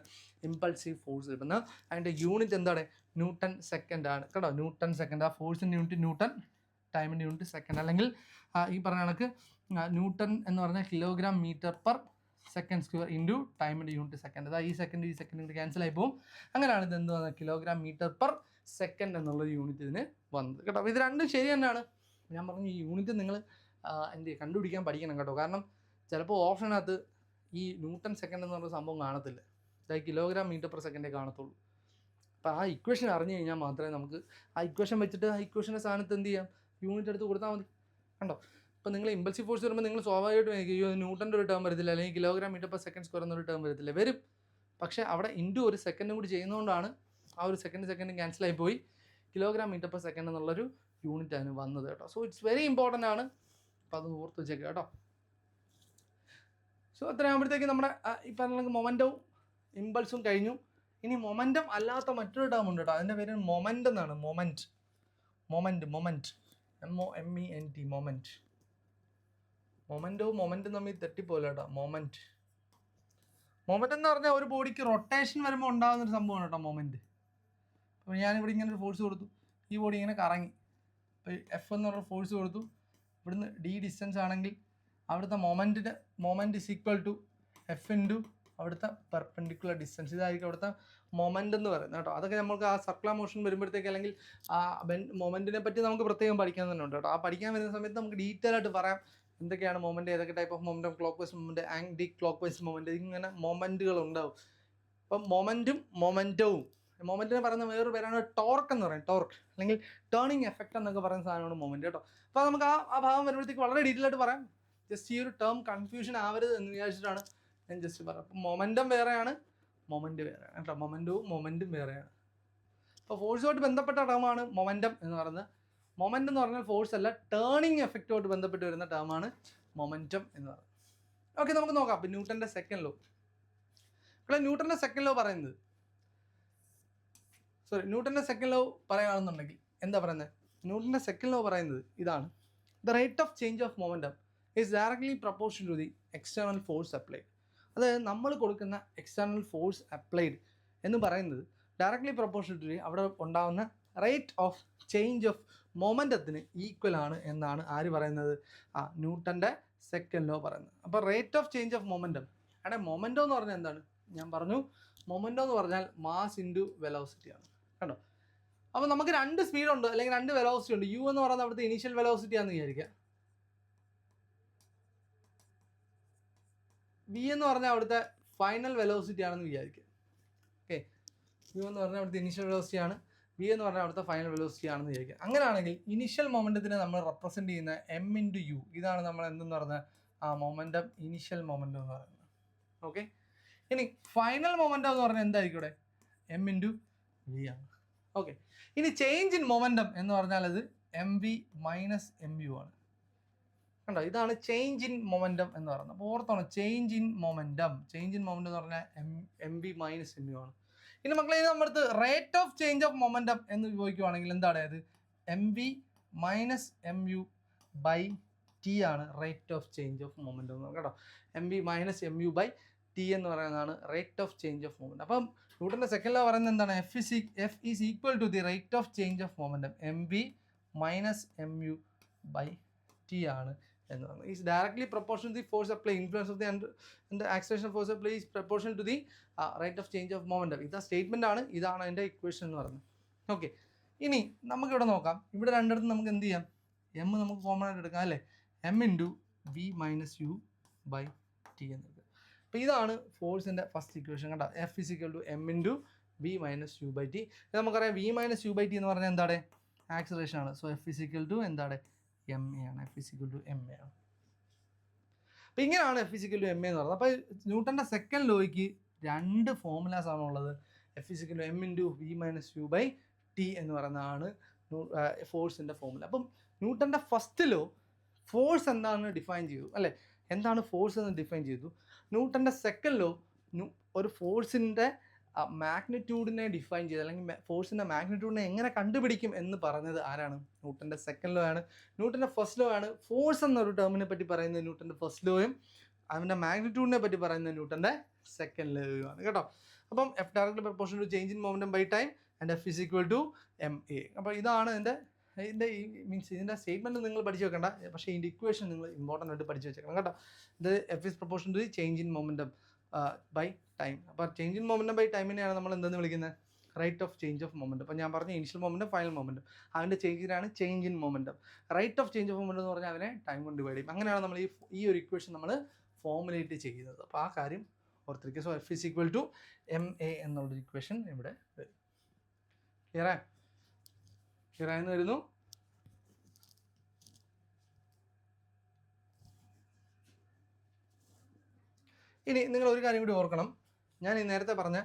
ഇമ്പൾസീവ് ഫോഴ്സ് കിട്ടുന്നത്. അതിൻ്റെ യൂണിറ്റ് എന്താണ്? ന്യൂട്ടൺ സെക്കൻഡ് ആണ് കേട്ടോ. Newton second. ആ ഫോഴ്സിൻ്റെ യൂണിറ്റ് ന്യൂട്ടൺ, ടൈമിൻ്റെ യൂണിറ്റ് സെക്കൻഡ്. അല്ലെങ്കിൽ ഈ പറഞ്ഞ കണക്ക് ന്യൂട്ടൺ എന്ന് പറഞ്ഞാൽ kilogram metre per second square into ടൈമിൻ്റെ യൂണിറ്റ് സെക്കൻഡ്. അതായത് ഈ സെക്കൻഡ് കൂടി ക്യാൻസൽ ആയി പോകും. അങ്ങനെയാണ് ഇത് എന്ത് വന്നത്? കിലോഗ്രാം മീറ്റർ പെർ സെക്കൻഡ് എന്നുള്ളൊരു യൂണിറ്റ് ഇതിന് വന്നത് കേട്ടോ. അപ്പോൾ ഇത് രണ്ടും ശരി തന്നെയാണ്. ഞാൻ പറഞ്ഞു ഈ യൂണിറ്റ് നിങ്ങൾ കണ്ടുപിടിക്കാൻ പഠിക്കണം കേട്ടോ. കാരണം ചിലപ്പോൾ ഓപ്ഷനകത്ത് ഈ ന്യൂട്ടൺ സെക്കൻഡ് എന്ന് പറഞ്ഞ സംഭവം കാണത്തില്ല, അതായത് കിലോഗ്രാം മീറ്റർ പെർ സെക്കൻഡേ കാണത്തുള്ളൂ. അപ്പോൾ ആ ഇക്വേഷൻ അറിഞ്ഞു കഴിഞ്ഞാൽ മാത്രമേ നമുക്ക് ആ ഇക്വേഷൻ വെച്ചിട്ട് ആ ഇക്വേഷൻ്റെ സ്ഥാനത്ത് എന്ത് ചെയ്യാം? യൂണിറ്റ് എടുത്ത് കൊടുത്താൽ മതി കണ്ടോ. ഇപ്പോൾ നിങ്ങൾ ഇമ്പൾസീവ് ഫോഴ്സ് വരുമ്പോൾ നിങ്ങൾ സ്വാഭാവികമായിട്ടും ന്യൂട്ടൻ്റെ ഒരു ടേം വരത്തില്ല, അല്ലെങ്കിൽ kilogram metre per second square എന്നൊരു ടേം വരത്തില്ല. വരും, പക്ഷേ അവിടെ ഇൻറ്റു ഒരു സെക്കൻഡും കൂടി ചെയ്യുന്നതുകൊണ്ടാണ് ആ ഒരു സെക്കൻഡ് ക്യാൻസലായി പോയി കിലോഗ്രാം മീറ്റർ പെർ സെക്കൻഡ് എന്നുള്ളൊരു യൂണിറ്റ് അതിന് വന്നത് കേട്ടോ. സോ ഇറ്റ്സ് വെരി ഇമ്പോർട്ടൻ്റ് ആണ്. അപ്പോൾ അത് ഓർത്ത് വെച്ചേക്കുക കേട്ടോ. സോ അത്രയാകുമ്പോഴത്തേക്ക് നമ്മുടെ ഈ പറഞ്ഞ മൊമെൻറ്റവും ഇമ്പൾസും കഴിഞ്ഞു. ഇനി മൊമെൻറ്റം അല്ലാത്ത മറ്റൊരു ടേം ഉണ്ട് കേട്ടോ. അതിൻ്റെ പേര് മൊമെൻ്റ് എന്നാണ്. Moment MOMENT moment. മൊമെൻറ്റവും മൊമെൻറ്റും തമ്മിൽ തെറ്റിപ്പോലെ കേട്ടോ. മൊമെൻറ്റ് എന്ന് പറഞ്ഞാൽ ഒരു ബോഡിക്ക് റൊട്ടേഷൻ വരുമ്പോൾ ഉണ്ടാകുന്നൊരു സംഭവമാണ് കേട്ടോ മൊമെൻറ്റ്. അപ്പോൾ ഞാനിവിടെ ഇങ്ങനെ ഒരു ഫോഴ്സ് കൊടുത്തു, ഈ ബോഡി ഇങ്ങനെ കറങ്ങി. ഇപ്പോൾ F എന്ന് പറഞ്ഞ ഫോഴ്സ് കൊടുത്തു, ഇവിടുന്ന് D ഡിസ്റ്റൻസ് ആണെങ്കിൽ അവിടുത്തെ moment is equal to F into അവിടുത്തെ പെർപെൻഡിക്കുലർ ഡിസ്റ്റൻസ്. ഇതായിരിക്കും അവിടുത്തെ മൊമെൻ്റ് എന്ന് പറയുന്നത് കേട്ടോ. അതൊക്കെ നമുക്ക് ആ സർക്കുലർ മോഷൻ വരുമ്പോഴത്തേക്ക്, അല്ലെങ്കിൽ ആ മൊമെൻറ്റിനെ പറ്റി നമുക്ക് പ്രത്യേകം പഠിക്കാൻ തന്നെ ഉണ്ട് കേട്ടോ. ആ പഠിക്കാൻ വരുന്ന സമയത്ത് നമുക്ക് ഡീറ്റെയിൽ ആയിട്ട് പറയാം എന്തൊക്കെയാണ് മൊമെൻറ്റ്, ഏതൊക്കെ type of momentum, clockwise moment, anti clockwise moment, ഇങ്ങനെ മൊമെൻറ്റുകൾ ഉണ്ടാവും. അപ്പം മൊമെൻറ്റവും മൊമെൻറ്റിനെ പറയുന്ന വേറൊരു പേരാണ് ടോർക്ക് എന്ന് പറയും. ടോർക്ക് അല്ലെങ്കിൽ ടേണിങ് എഫക്റ്റ് എന്നൊക്കെ പറയുന്ന സാധനമാണ് മൊമെൻറ്റ് കേട്ടോ. അപ്പോൾ നമുക്ക് ആ ഭാഗം വരുമ്പോഴത്തേക്ക് വളരെ ഡീറ്റെയിൽ ആയിട്ട് പറയാം. ജസ്റ്റ് ഈ ഒരു ടേം കൺഫ്യൂഷൻ ആവരുത് എന്ന് വിചാരിച്ചിട്ടാണ് ഞാൻ ജസ്റ്റ് പറയാം. അപ്പം മൊമെൻറ്റം വേറെയാണ്, മൊമെൻറ്റ് വേറെയാണ് കേട്ടോ. മൊമെൻറ്റും വേറെയാണ്. അപ്പോൾ ഫോഴ്സുമായിട്ട് ബന്ധപ്പെട്ട ടേമാണ് മൊമെൻറ്റം എന്ന് പറയുന്നത്. മൊമെൻ്റ് എന്ന് പറഞ്ഞാൽ ഫോഴ്സ് അല്ല, ടേണിങ് എഫക്റ്റുമായിട്ട് ബന്ധപ്പെട്ട് വരുന്ന ടേമാണ് മൊമെൻറ്റം എന്ന് പറയുന്നത്. ഓക്കെ, നമുക്ക് നോക്കാം. അപ്പോൾ ന്യൂട്ടൻ്റെ സെക്കൻഡ് ലോ. അപ്പോൾ ന്യൂട്ടൻ്റെ സെക്കൻഡ് ലോ പറയുന്നത്, ന്യൂട്ടൻ്റെ സെക്കൻഡ് ലോ പറയുകയാണെന്നുണ്ടെങ്കിൽ എന്താ പറയുന്നത്? ന്യൂട്ടൻ്റെ സെക്കൻഡ് ലോ പറയുന്നത് ഇതാണ്: the rate of change of momentum is directly proportional to the external force applied. അതായത് നമ്മൾ കൊടുക്കുന്ന എക്സ്റ്റേണൽ ഫോഴ്സ് അപ്ലൈഡ് എന്ന് പറയുന്നത് ഡയറക്ട്ലി പ്രൊപ്പോർഷണൽ ടു അവിടെ ഉണ്ടാകുന്ന റേറ്റ് ഓഫ് ചേഞ്ച് ഓഫ് മൊമെൻറ്റത്തിന് ഈക്വൽ ആണ് എന്നാണ് ആര് പറയുന്നത്? ന്യൂട്ടൻ്റെ സെക്കൻഡ് ലോ പറയുന്നത്. അപ്പോൾ rate of change of momentum, അവിടെ മൊമെൻറ്റം എന്ന് പറഞ്ഞാൽ എന്താണ്? ഞാൻ പറഞ്ഞു, മൊമെൻറ്റം എന്ന് പറഞ്ഞാൽ മാസ് ഇൻറ്റു വെലോസിറ്റിയാണ് കണ്ടോ. അപ്പോൾ നമുക്ക് രണ്ട് സ്പീഡുണ്ട്, അല്ലെങ്കിൽ രണ്ട് വെലോസിറ്റി ഉണ്ട്. U എന്ന് പറയുന്നത് അവിടുത്തെ ഇനീഷ്യൽ വെലോസിറ്റി ആണെന്ന് വിചാരിക്കുക, V എന്ന് പറഞ്ഞാൽ അവിടുത്തെ ഫൈനൽ വെലോസിറ്റി ആണെന്ന് വിചാരിക്കുക. ഓക്കെ, U എന്ന് പറഞ്ഞാൽ അവിടുത്തെ ഇനീഷ്യൽ വെലോസിറ്റി ആണ്, V എന്ന് പറഞ്ഞാൽ അവിടുത്തെ ഫൈനൽ വെലോസിറ്റി ആണെന്ന് വിചാരിക്കുക. അങ്ങനെയാണെങ്കിൽ ഇനീഷ്യൽ മൊമെൻറ്റത്തിനെ നമ്മൾ റെപ്രസെൻറ്റ് ചെയ്യുന്ന M ഇൻറ്റു U, ഇതാണ് നമ്മൾ എന്തെന്ന് പറയുന്നത്? മൊമെൻറ്റം, ഇനീഷ്യൽ മൊമെൻറ്റം എന്ന് പറയുന്നത്. ഓക്കെ, ഇനി ഫൈനൽ മൊമെൻറ്റം എന്ന് പറഞ്ഞാൽ എന്തായിരിക്കും? ഇവിടെ M ഇൻറ്റു V ആണ്. ഓക്കെ, ഇനി ചേഞ്ച് ഇൻ മൊമെൻറ്റം എന്ന് പറഞ്ഞാൽ അത് MV മൈനസ് MU ആണ് കണ്ടോ. ഇതാണ് ചേഞ്ച് ഇൻ മൊമെൻറ്റം എന്ന് പറയുന്നത്. അപ്പോൾ ഓർത്തോണം, ചേഞ്ച് ഇൻ മൊമെൻറ്റം എന്ന് പറഞ്ഞാൽ MV മൈനസ് MU ആണ്. ഇനി മക്കളെ, ഇത് നമ്മുടെ അടുത്ത് rate of change of momentum എന്ന് ചോദിക്കുവാണെങ്കിൽ എന്താണ് അത്? MV minus MU by T ആണ് rate of change of momentum എന്ന് കേട്ടോ. MV minus MU by T എന്ന് പറയുന്നതാണ് rate of change of momentum. അപ്പം ന്യൂട്ടൻ്റെ സെക്കൻഡ് ലോ പറയുന്നത് എന്താണ്? F is equal to the rate of change of momentum MV minus MU by T ആണ് എന്ന് പറയുന്നത്. Is directly proportional to the force apply. Influence of the acceleration force apply is proportional to the rate of change of momentum. ഇതാ statement ആണ്, ഇതാണ് അതിൻ്റെ equation എന്ന് പറയുന്നത്. Okay, ഇനി നമുക്കിവിടെ നോക്കാം. ഇവിടെ രണ്ടിടത്ത് നമുക്ക് എന്ത് ചെയ്യാം? M നമുക്ക് കോമൺ ആയിട്ട് എടുക്കാം അല്ലേ? M into V minus U by T എന്നെടുക്കുക. അപ്പോൾ ഇതാണ് ഫോഴ്സിൻ്റെ ഫസ്റ്റ് ഇക്വേഷൻ കേട്ടോ. F is equal to M into v minus U by T. നമുക്കറിയാം v minus U by T എന്ന് പറഞ്ഞാൽ എന്താണ്? ആക്സിലറേഷൻ ആണ്. സോ എഫ് ഇസിക്കൽ ടു എന്താണ്? എം എ ആണ്. F is equal to M A ആണ്. അപ്പം ഇങ്ങനെയാണ് F is equal to M A എന്ന് പറയുന്നത്. അപ്പോൾ ന്യൂട്ടൻ്റെ സെക്കൻഡ് ലോയ്ക്ക് 2 ഫോർമുലാസ് ആണുള്ളത്. F is equal to M into V minus U by T എന്ന് പറയുന്നതാണ് ഫോഴ്സിൻ്റെ ഫോർമുല. അപ്പം ന്യൂട്ടൻ്റെ ഫസ്റ്റ് ലോ ഫോഴ്സ് എന്താണെന്ന് ഡിഫൈൻ ചെയ്തു അല്ലേ? എന്താണ് ഫോഴ്സ് എന്ന് ഡിഫൈൻ ചെയ്തു. ന്യൂട്ടൻ്റെ സെക്കൻഡ് ലോ ഒരു ഫോഴ്സിൻ്റെ മാഗ്നിറ്റ്യൂഡിനെ ഡിഫൈൻ ചെയ്ത്, അല്ലെങ്കിൽ ഫോഴ്സിൻ്റെ മാഗ്നിറ്റ്യൂഡിനെ എങ്ങനെ കണ്ടുപിടിക്കും എന്ന് പറഞ്ഞത് ആരാണ്? ന്യൂട്ടൻ്റെ സെക്കൻഡ് ലോ ആണ്. ന്യൂട്ടൻ്റെ ഫസ്റ്റ് ലോ ആണ് ഫോഴ്സ് എന്നൊരു ടേമിനെ പറ്റി പറയുന്നത് ന്യൂട്ടൻ്റെ ഫസ്റ്റ് ലോയും അതിൻ്റെ മാഗ്നിറ്റ്യൂഡിനെ പറ്റി പറയുന്നത് ന്യൂട്ടൻ്റെ സെക്കൻഡ് ലോയും ആണ് കേട്ടോ. അപ്പം F directly proportion to change in momentum by time and F is equal to M A. അപ്പോൾ ഇതാണ് ഇതിൻ്റെ മീൻസ് ഇതിൻ്റെ സ്റ്റേറ്റ്മെൻറ്റ് നിങ്ങൾ പഠിച്ച് വെക്കേണ്ട, പക്ഷേ ഇതിൻ്റെ ഇക്വേഷൻ നിങ്ങൾ ഇമ്പോർട്ടൻ്റ് ആയിട്ട് പഠിച്ച് വെച്ചേക്കണം കേട്ടോ. ഇത് F is proportion to change in momentum by time. അപ്പോൾ ചേഞ്ച് ഇൻ മൊമെൻറ്റം ബൈ ടൈമിനെയാണ് നമ്മൾ എന്തെന്ന് വിളിക്കുന്നത്? Rate of change of momentum. അപ്പോൾ ഞാൻ പറഞ്ഞ ഇനിഷ്യൽ മൊമെൻറ്റം ഫൈനൽ മൊമെൻറ്റം, അതിൻ്റെ ചേഞ്ചിനാണ് change in momentum. Rate of change of momentum എന്ന് പറഞ്ഞാൽ അതിനെ ടൈം കൊണ്ട് ഡിവൈഡ് ചെയ്യും. അങ്ങനെയാണ് നമ്മൾ ഈ ഒരു ഇക്വേഷൻ നമ്മൾ ഫോർമുലേറ്റ് ചെയ്യുന്നത്. അപ്പോൾ ആ കാര്യം ഓർത്തിരിക്കുക. So F is equal to M A എന്നുള്ളൊരു ഇക്വേഷൻ ഇവിടെ വരും. ക്ലിയറായെന്ന് വരുന്നു. ഇനി നിങ്ങൾ ഒരു കാര്യം കൂടി ഓർക്കണം. ഞാൻ ഈ നേരത്തെ പറഞ്ഞ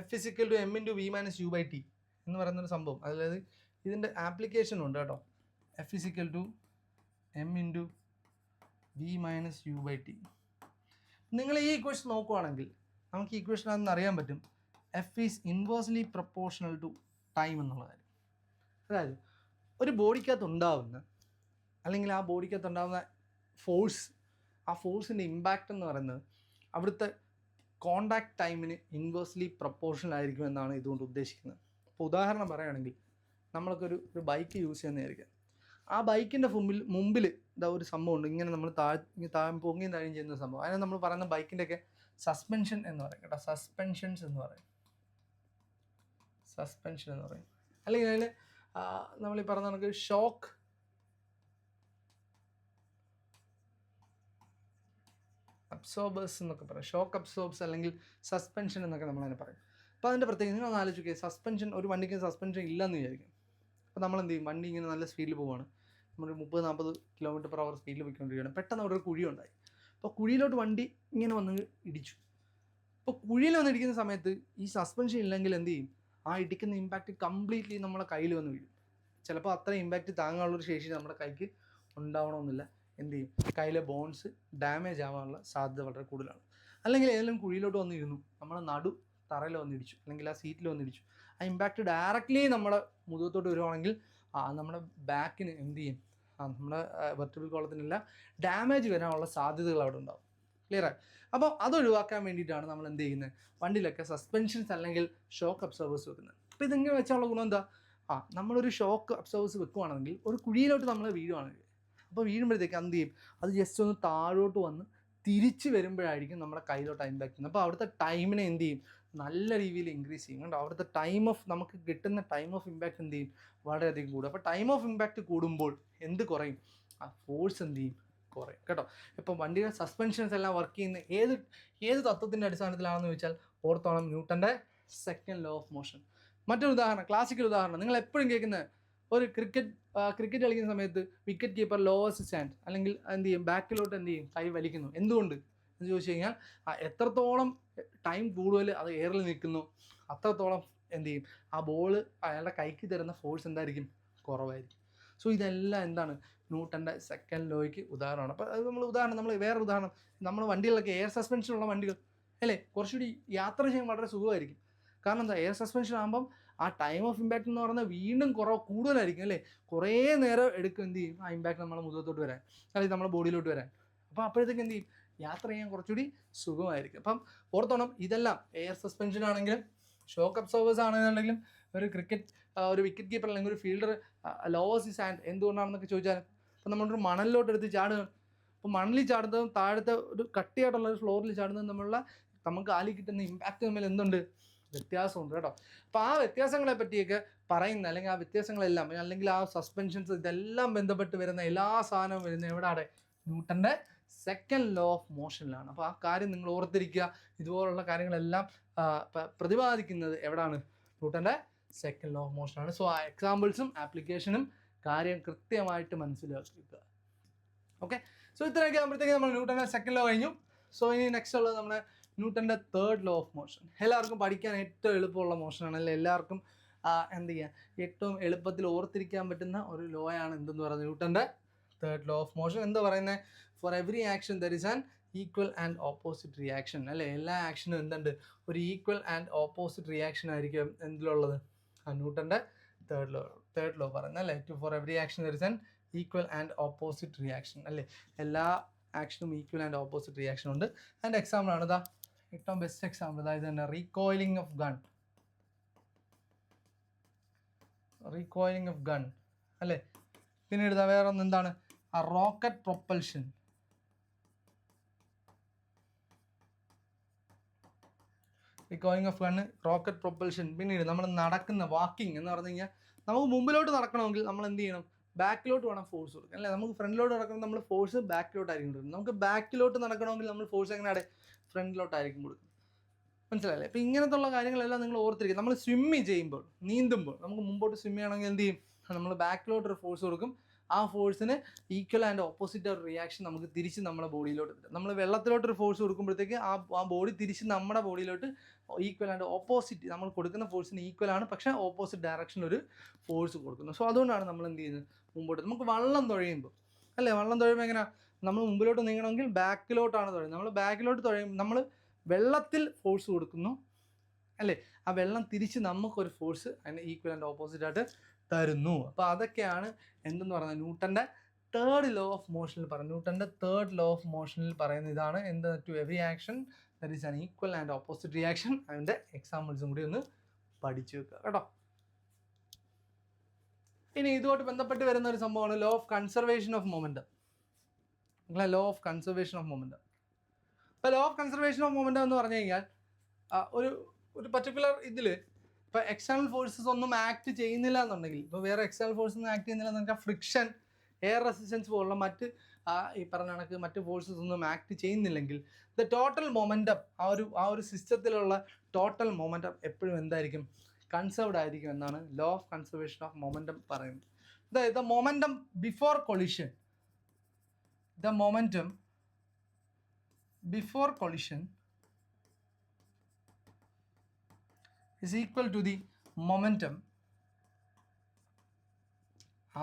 F is equal to M into V minus U by T എന്ന് പറയുന്നൊരു സംഭവം, അതായത് ഇതിൻ്റെ ആപ്ലിക്കേഷൻ ഉണ്ട് കേട്ടോ. F is equal to M into V minus U by T. നിങ്ങൾ ഈ ഇക്വേഷൻ നോക്കുവാണെങ്കിൽ നമുക്ക് ഈ ഇക്വേഷൻ അതൊന്ന് അറിയാൻ പറ്റും. F is inversely proportional to time എന്നുള്ള കാര്യം. അതായത് ഒരു ബോഡിക്കകത്ത് ഉണ്ടാവുന്ന, അല്ലെങ്കിൽ ആ ബോഡിക്കകത്ത് ഉണ്ടാകുന്ന ഫോഴ്സ്, ആ ഫോഴ്സിൻ്റെ ഇമ്പാക്റ്റ് എന്ന് പറയുന്നത് അവിടുത്തെ കോണ്ടാക്ട് ടൈമിന് ഇൻവേഴ്സ്ലി പ്രൊപ്പോർഷണൽ ആയിരിക്കും എന്നാണ് ഇതുകൊണ്ട് ഉദ്ദേശിക്കുന്നത്. അപ്പോൾ ഉദാഹരണം പറയുകയാണെങ്കിൽ നമ്മൾക്കൊരു ബൈക്ക് യൂസ് ചെയ്യുന്നതായിരിക്കും. ആ ബൈക്കിൻ്റെ മുമ്പിൽ ഇതാ ഒരു സംഭവമുണ്ട്, ഇങ്ങനെ നമ്മൾ പൊങ്ങിയും താഴെയും ചെയ്യുന്ന സംഭവം. അതിനെ നമ്മൾ പറയുന്ന ബൈക്കിൻ്റെയൊക്കെ സസ്പെൻഷൻ എന്ന് പറയും കേട്ടോ. സസ്പെൻഷൻ എന്ന് പറയും. അല്ലെങ്കിൽ അതിൽ നമ്മളീ പറഞ്ഞ നമുക്ക് ഷോക്ക് അബ്സോർബേഴ്സ് എന്നൊക്കെ പറയും. ഷോക്ക് അബ്സോർബ്സ് അല്ലെങ്കിൽ സസ്പെൻഷൻ എന്നൊക്കെ നമ്മളതിനെ പറയും. അപ്പോൾ അതിൻ്റെ പ്രത്യേകത നിങ്ങൾ ഒന്ന് ആലോചിക്കുക. സസ്പെൻഷൻ, ഒരു വണ്ടിക്ക് സസ്പെൻഷൻ ഇല്ലെന്ന് വിചാരിക്കും. അപ്പോൾ നമ്മൾ എന്ത് ചെയ്യും? വണ്ടി ഇങ്ങനെ നല്ല സ്പീഡിൽ പോവുകയാണ്, നമ്മൾ 30-40 km/h സ്പീഡിൽ പോയിക്കൊണ്ടിരിക്കുകയാണ്. പെട്ടെന്ന് അവിടെ ഒരു കുഴി ഉണ്ടായി. അപ്പോൾ കുഴിയിലോട്ട് വണ്ടി ഇങ്ങനെ വന്ന് ഇടിച്ചു. അപ്പോൾ കുഴിയിൽ വന്ന് ഇടിക്കുന്ന സമയത്ത് ഈ സസ്പെൻഷൻ ഇല്ലെങ്കിൽ എന്ത് ചെയ്യും? ആ ഇടിക്കുന്ന ഇമ്പാക്റ്റ് കംപ്ലീറ്റ്ലി നമ്മളെ കയ്യിൽ വന്ന് വീഴും. ചിലപ്പോൾ അത്ര ഇമ്പാക്റ്റ് താങ്ങാനുള്ളൊരു ശേഷി നമ്മുടെ കൈക്ക് ഉണ്ടാവണമെന്നില്ല. എന്ത് ചെയ്യും? കയ്യിലെ ബോൺസ് ഡാമേജ് ആവാനുള്ള സാധ്യത വളരെ കൂടുതലാണ്. അല്ലെങ്കിൽ ഏതെങ്കിലും കുഴിയിലോട്ട് വന്നിരുന്നു, നമ്മുടെ നടു തറയിൽ വന്നിടിച്ചു, അല്ലെങ്കിൽ ആ സീറ്റിൽ വന്നിടിച്ചു, ആ ഇമ്പാക്റ്റ് ഡയറക്റ്റ്ലി നമ്മുടെ മുഖത്തോട്ട് വരുവാണെങ്കിൽ നമ്മുടെ ബാക്കിന് എന്ത് ചെയ്യും? നമ്മുടെ വെർട്ടിബിൾ കോളത്തിനെല്ലാം ഡാമേജ് വരാനുള്ള സാധ്യതകൾ അവിടെ ഉണ്ടാവും. ക്ലിയറായി? അപ്പോൾ അത് ഒഴിവാക്കാൻ വേണ്ടിയിട്ടാണ് നമ്മൾ എന്ത് ചെയ്യുന്നത്? വണ്ടിയിലൊക്കെ സസ്പെൻഷൻസ് അല്ലെങ്കിൽ ഷോക്ക് അബ്സോർബേഴ്സ് വെക്കുന്നത്. അപ്പോൾ ഇതിങ്ങനെ വെച്ചാലുള്ള ഗുണം എന്താ? നമ്മളൊരു ഷോക്ക് അബ്സോർബേഴ്സ് വെക്കുകയാണെങ്കിൽ ഒരു കുഴിയിലോട്ട് നമ്മൾ വീഴുവാണെങ്കിൽ, അപ്പോൾ വീഴുമ്പോഴത്തേക്ക് എന്ത് ചെയ്യും? അത് ജസ്റ്റ് ഒന്ന് താഴോട്ട് വന്ന് തിരിച്ച് വരുമ്പോഴായിരിക്കും നമ്മുടെ കയ്യിലോട്ട് ഇമ്പാക്ട് ചെയ്യുന്നത്. അപ്പോൾ അവിടുത്തെ ടൈമിനെ എന്ത് ചെയ്യും? നല്ല രീതിയിൽ ഇൻക്രീസ് ചെയ്യും. കണ്ടോ? അവിടുത്തെ നമുക്ക് കിട്ടുന്ന ടൈം ഓഫ് ഇമ്പാക്ട് എന്ത് ചെയ്യും? വളരെയധികം കൂടും. അപ്പോൾ ടൈം ഓഫ് ഇമ്പാക്ട് കൂടുമ്പോൾ എന്ത് കുറയും? ആ ഫോഴ്സ് എന്ത് ചെയ്യും? കുറയും കേട്ടോ. ഇപ്പോൾ വണ്ടിയുടെ സസ്പെൻഷൻസ് എല്ലാം വർക്ക് ചെയ്യുന്ന ഏത് തത്വത്തിൻ്റെ അടിസ്ഥാനത്തിലാണെന്ന് ചോദിച്ചാൽ ഓർത്തോളം ന്യൂട്ടൻ്റെ സെക്കൻഡ് ലോ ഓഫ് മോഷൻ. മറ്റൊരു ഉദാഹരണം, ക്ലാസിക്കൽ ഉദാഹരണം, നിങ്ങൾ എപ്പോഴും കേൾക്കുന്നത് ഒരു ക്രിക്കറ്റ് കളിക്കുന്ന സമയത്ത് വിക്കറ്റ് കീപ്പർ ലോവസ്റ്റ് സ്റ്റാൻഡ്, അല്ലെങ്കിൽ എന്ത് ചെയ്യും? ബാക്കിലോട്ട് എന്ത് ചെയ്യും? കൈ വലിക്കുന്നു. എന്തുകൊണ്ട് എന്ന് ചോദിച്ചു കഴിഞ്ഞാൽ എത്രത്തോളം ടൈം കൂടുതൽ അത് എയറിൽ നിൽക്കുന്നു അത്രത്തോളം എന്ത് ചെയ്യും? ആ ബോൾ അയാളുടെ കൈക്ക് തരുന്ന ഫോഴ്സ് എന്തായിരിക്കും? കുറവായിരിക്കും. സോ ഇതെല്ലാം എന്താണ്? ന്യൂട്ടൻ്റെ സെക്കൻഡ് ലോയ്ക്ക് ഉദാഹരണമാണ്. അപ്പോൾ അത് നമ്മൾ വേറൊരു ഉദാഹരണം, നമ്മൾ വണ്ടികളിലൊക്കെ എയർ സസ്പെൻഷനുള്ള വണ്ടികൾ അല്ലേ, കുറച്ചുകൂടി യാത്ര ചെയ്യാൻ വളരെ സുഖമായിരിക്കും. കാരണം എന്താ? എയർ സസ്പെൻഷൻ ആകുമ്പം ആ ടൈം ഓഫ് ഇമ്പാക്റ്റ് എന്ന് പറയുന്നത് വീണ്ടും കൂടുതലായിരിക്കും അല്ലേ. കുറേ നേരം എടുക്കും എന്ത് ചെയ്യും? ആ ഇമ്പാക്റ്റ് നമ്മുടെ മുഖത്തോട്ട് വരാൻ, അല്ലെങ്കിൽ നമ്മുടെ ബോഡിയിലോട്ട് വരാൻ. അപ്പോൾ അപ്പോഴത്തേക്ക് എന്ത് ചെയ്യും? യാത്ര ചെയ്യാൻ കുറച്ചുകൂടി സുഖമായിരിക്കും. അപ്പം ഓർത്തോണം, ഇതെല്ലാം എയർ സസ്പെൻഷൻ ആണെങ്കിലും ഷോക്ക് അബ്സോർബേഴ്സ് ആണെന്നുണ്ടെങ്കിലും ഒരു വിക്കറ്റ് കീപ്പർ അല്ലെങ്കിൽ ഒരു ഫീൽഡർ ലോവസ്റ്റ് സ്റ്റാൻഡ് എന്തുകൊണ്ടാണെന്നൊക്കെ ചോദിച്ചാൽ, അപ്പോൾ നമ്മളൊരു മണലിലോട്ട് എടുത്ത് ചാടുകയാണ്. അപ്പോൾ മണലിൽ ചാടുന്നതും താഴത്തെ ഒരു കട്ടിയായിട്ടുള്ള ഒരു ഫ്ലോറിൽ ചാടുന്നതും നമുക്ക് കാലിൽ കിട്ടുന്ന ഇമ്പാക്റ്റ് തമ്മിൽ എന്തുണ്ട്? വ്യത്യാസമുണ്ട് കേട്ടോ. അപ്പോൾ ആ വ്യത്യാസങ്ങളെ പറ്റിയൊക്കെ പറയുന്ന, അല്ലെങ്കിൽ ആ വ്യത്യാസങ്ങളെല്ലാം, അല്ലെങ്കിൽ ആ സസ്പെൻഷൻസ്, ഇതെല്ലാം ബന്ധപ്പെട്ട് വരുന്ന എല്ലാ സാധനവും വരുന്ന എവിടെയാണ്? ന്യൂട്ടൻ്റെ സെക്കൻഡ് ലോ ഓഫ് മോഷനിലാണ്. അപ്പോൾ ആ കാര്യം നിങ്ങൾ ഓർത്തിരിക്കുക. ഇതുപോലുള്ള കാര്യങ്ങളെല്ലാം പ്രതിപാദിക്കുന്നത് എവിടാണ്? ന്യൂട്ടൻ്റെ സെക്കൻഡ് ലോ ഓഫ് മോഷനാണ്. സോ ആ എക്സാമ്പിൾസും ആപ്ലിക്കേഷനും കാര്യം കൃത്യമായിട്ട് മനസ്സിലാക്കുക. ഓക്കെ, സോ ഇത്രയൊക്കെ ആകുമ്പോഴത്തേക്ക് നമ്മൾ ന്യൂട്ടൻ്റെ സെക്കൻഡ് ലോ കഴിഞ്ഞു. സോ ഇനി നെക്സ്റ്റ് ഉള്ളത് നമ്മുടെ ന്യൂട്ടൻ്റെ തേർഡ് ലോ ഓഫ് മോഷൻ. എല്ലാവർക്കും പഠിക്കാൻ ഏറ്റവും എളുപ്പമുള്ള മോഷനാണ് അല്ലേ? എല്ലാവർക്കും എന്ത് ചെയ്യുക, ഏറ്റവും എളുപ്പത്തിൽ ഓർത്തിരിക്കാൻ പറ്റുന്ന ഒരു ലോ ആണ് എന്തെന്ന് പറയുന്നത്? ന്യൂട്ടൻ്റെ തേർഡ് ലോ ഓഫ് മോഷൻ. എന്താ പറയുന്നത്? For every action there is an equal and opposite reaction അല്ലേ? എല്ലാ ആക്ഷനും എന്തുണ്ട്? ഒരു ഈക്വൽ ആൻഡ് ഓപ്പോസിറ്റ് റിയാക്ഷൻ ആയിരിക്കും എന്തിലുള്ളത്? ന്യൂട്ടൻ്റെ തേർഡ് ലോ പറയുന്നത് അല്ലേ? For every action there is an equal and opposite reaction അല്ലേ? എല്ലാ ആക്ഷനും ഈക്വൽ ആൻഡ് ഓപ്പോസിറ്റ് റിയാക്ഷൻ ഉണ്ട്. അതിൻ്റെ എക്സാമ്പിൾ ആണ് ഇതാ ഏറ്റവും ബെസ്റ്റ് എക്സാമ്പിൾ. അതായത് തന്നെ റീകോയിലിംഗ് ഓഫ് ഗൺ അല്ലേ? പിന്നീട് ഇതാ വേറെ ഒന്ന് എന്താണ്? Rocket propulsion. Recoiling of gun, rocket propulsion. പിന്നീട് നമ്മൾ നടക്കുന്ന വാക്കിംഗ് എന്ന് പറഞ്ഞു കഴിഞ്ഞാൽ നമുക്ക് മുമ്പിലോട്ട് നടക്കണമെങ്കിൽ നമ്മൾ എന്ത് ചെയ്യണം? ബാക്കിലോട്ട് വേണം ഫോഴ്സ് കൊടുക്കുക അല്ലേ? നമുക്ക് ഫ്രണ്ടിലോട്ട് നടക്കണം, നമ്മൾ ഫോഴ്സ് ബാക്കിലോട്ടായിരിക്കും കൊടുക്കുന്നത്. നമുക്ക് ബാക്കിലോട്ട് നടക്കണമെങ്കിൽ നമ്മൾ ഫോഴ്സ് എങ്ങനെയാണ്? ഫ്രണ്ടിലോട്ടായിരിക്കും കൊടുക്കുന്നത്. മനസ്സിലായില്ലേ? അപ്പോൾ ഇങ്ങനത്തെ ഉള്ള കാര്യങ്ങളെല്ലാം നിങ്ങൾ ഓർത്തിരിക്കും. നമ്മൾ സ്വിമ്മ് ചെയ്യുമ്പോൾ, നീന്തുമ്പോൾ നമുക്ക് മുമ്പോട്ട് സ്വിമ്മ് ചെയ്യണമെങ്കിൽ എന്ത് ചെയ്യും? നമ്മൾ ബാക്കിലോട്ടൊരു ഫോഴ്സ് കൊടുക്കും. ആ ഫോഴ്സിന് ഈക്വൽ ആൻഡ് ഓപ്പോസിറ്റ് ഒരു റിയാക്ഷൻ നമുക്ക് തിരിച്ച് നമ്മുടെ ബോഡിയിലോട്ട് തരും. നമ്മൾ വെള്ളത്തിലോട്ടൊരു ഫോഴ്സ് കൊടുക്കുമ്പോഴത്തേക്ക് ആ ബോഡി തിരിച്ച് നമ്മുടെ ബോഡിയിലോട്ട് ഈക്വൽ ആൻഡ് ഓപ്പോസിറ്റ്, നമ്മൾ കൊടുക്കുന്ന ഫോഴ്സിന് ഈക്വൽ ആണ്, പക്ഷേ ഓപ്പോസിറ്റ് ഡയറക്ഷനിൽ ഒരു ഫോഴ്സ് കൊടുക്കുന്നത്. സോ അതുകൊണ്ടാണ് നമ്മൾ എന്ത് ചെയ്യുന്നത്? മുമ്പോട്ട്. നമുക്ക് വള്ളം തുഴയുമ്പോൾ അല്ലേ? വള്ളം തുഴയുമ്പോൾ എങ്ങനെയാണ്? നമ്മൾ മുമ്പിലോട്ട് നീങ്ങണമെങ്കിൽ ബാക്കിലോട്ടാണ് തുഴയുന്നത്. നമ്മൾ ബാക്കിലോട്ട് തുഴയുമ്പോൾ നമ്മൾ വെള്ളത്തിൽ ഫോഴ്സ് കൊടുക്കുന്നു അല്ലേ? ആ വെള്ളം തിരിച്ച് നമുക്കൊരു ഫോഴ്സ് അതിന് ഈക്വൽ ആൻഡ് ഓപ്പോസിറ്റ് ആയിട്ട് തരുന്നു. അപ്പോൾ അതൊക്കെയാണ് എന്തെന്ന് പറയുന്നത്? ന്യൂട്ടൻ്റെ തേർഡ് ലോ ഓഫ് മോഷനിൽ പറയുന്നത്. ന്യൂട്ടൻ്റെ തേർഡ് ലോ ഓഫ് മോഷനിൽ പറയുന്ന ഇതാണ് എന്ത്? To every action there is an equal and opposite reaction. അതിൻ്റെ എക്സാമ്പിൾസും കൂടി ഒന്ന് പഠിച്ചു വെക്കുക കേട്ടോ. ഇനി ഇതുമായിട്ട് ബന്ധപ്പെട്ട് വരുന്ന ഒരു സംഭവമാണ് law of conservation of momentum. Law of conservation of momentum. ഇപ്പോൾ law of conservation of momentum എന്ന് പറഞ്ഞു കഴിഞ്ഞാൽ ഒരു പർട്ടിക്കുലർ ഇതിൽ ഇപ്പോൾ എക്സ്റ്റേണൽ ഫോഴ്സസ് ഒന്നും ആക്ട് ചെയ്യുന്നില്ല എന്നുണ്ടെങ്കിൽ, ഇപ്പോൾ വേറെ എക്സ്റ്റേണൽ ഫോഴ്സ് ഒന്നും ആക്ട് ചെയ്യുന്നില്ല എന്ന് വെച്ചാൽ ഫ്രിക്ഷൻ, എയർ റെസിസ്റ്റൻസ് പോലുള്ള മറ്റ് ഈ പറഞ്ഞ കണക്ക് മറ്റ് ഫോഴ്സസ് ഒന്നും ആക്ട് ചെയ്യുന്നില്ലെങ്കിൽ ദ ടോട്ടൽ മൊമെൻറ്റം, ആ ഒരു സിസ്റ്റത്തിലുള്ള ടോട്ടൽ മൊമെൻറ്റം എപ്പോഴും എന്തായിരിക്കും? കൺസേർവ്ഡ് ആയിരിക്കും എന്നാണ് law of conservation of momentum പറയുന്നത്. അതായത് the momentum before collision is equal to the momentum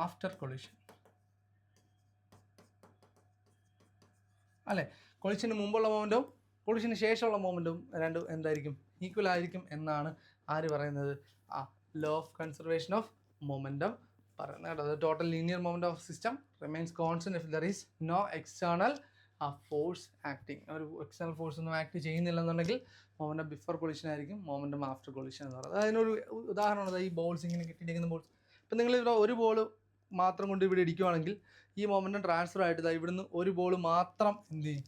after collision അല്ലേ? കൊളിഷന് മുമ്പുള്ള മൊമെൻറ്റും കൊളിഷന് ശേഷമുള്ള മൊമെൻറ്റും രണ്ടും എന്തായിരിക്കും? ഈക്വൽ ആയിരിക്കും എന്നാണ് ആര് പറയുന്നത്? Law of conservation of momentum പറയുന്നത് കേട്ടോ. Total linear momentum of system remains constant if there is no external force acting. ഒരു എക്സ്റ്റേണൽ ഫോഴ്സ് ഒന്നും ആക്ട് ചെയ്യുന്നില്ലെന്നുണ്ടെങ്കിൽ മൊമെൻറ്റം ബിഫോർ കൊളിഷൻ ആയിരിക്കും, മൊമെൻറ്റം ആഫ്റ്റർ കൊളിഷൻ എന്ന് പറയുന്നത്. അതിനൊരു ഉദാഹരണമാണ് ഈ ബോൾസ്, ഇങ്ങനെ കെട്ടിയിരിക്കുന്ന ബോൾസ്. ഇപ്പം നിങ്ങൾ ഇവിടെ ഒരു ബോൾ മാത്രം കൊണ്ട് ഇവിടെ ഇടിക്കുവാണെങ്കിൽ ഈ മൊമെൻറ്റം ട്രാൻസ്ഫർ ആയിട്ട് ഇവിടുന്ന് ഒരു ബോൾ മാത്രം എന്ത് ചെയ്യും?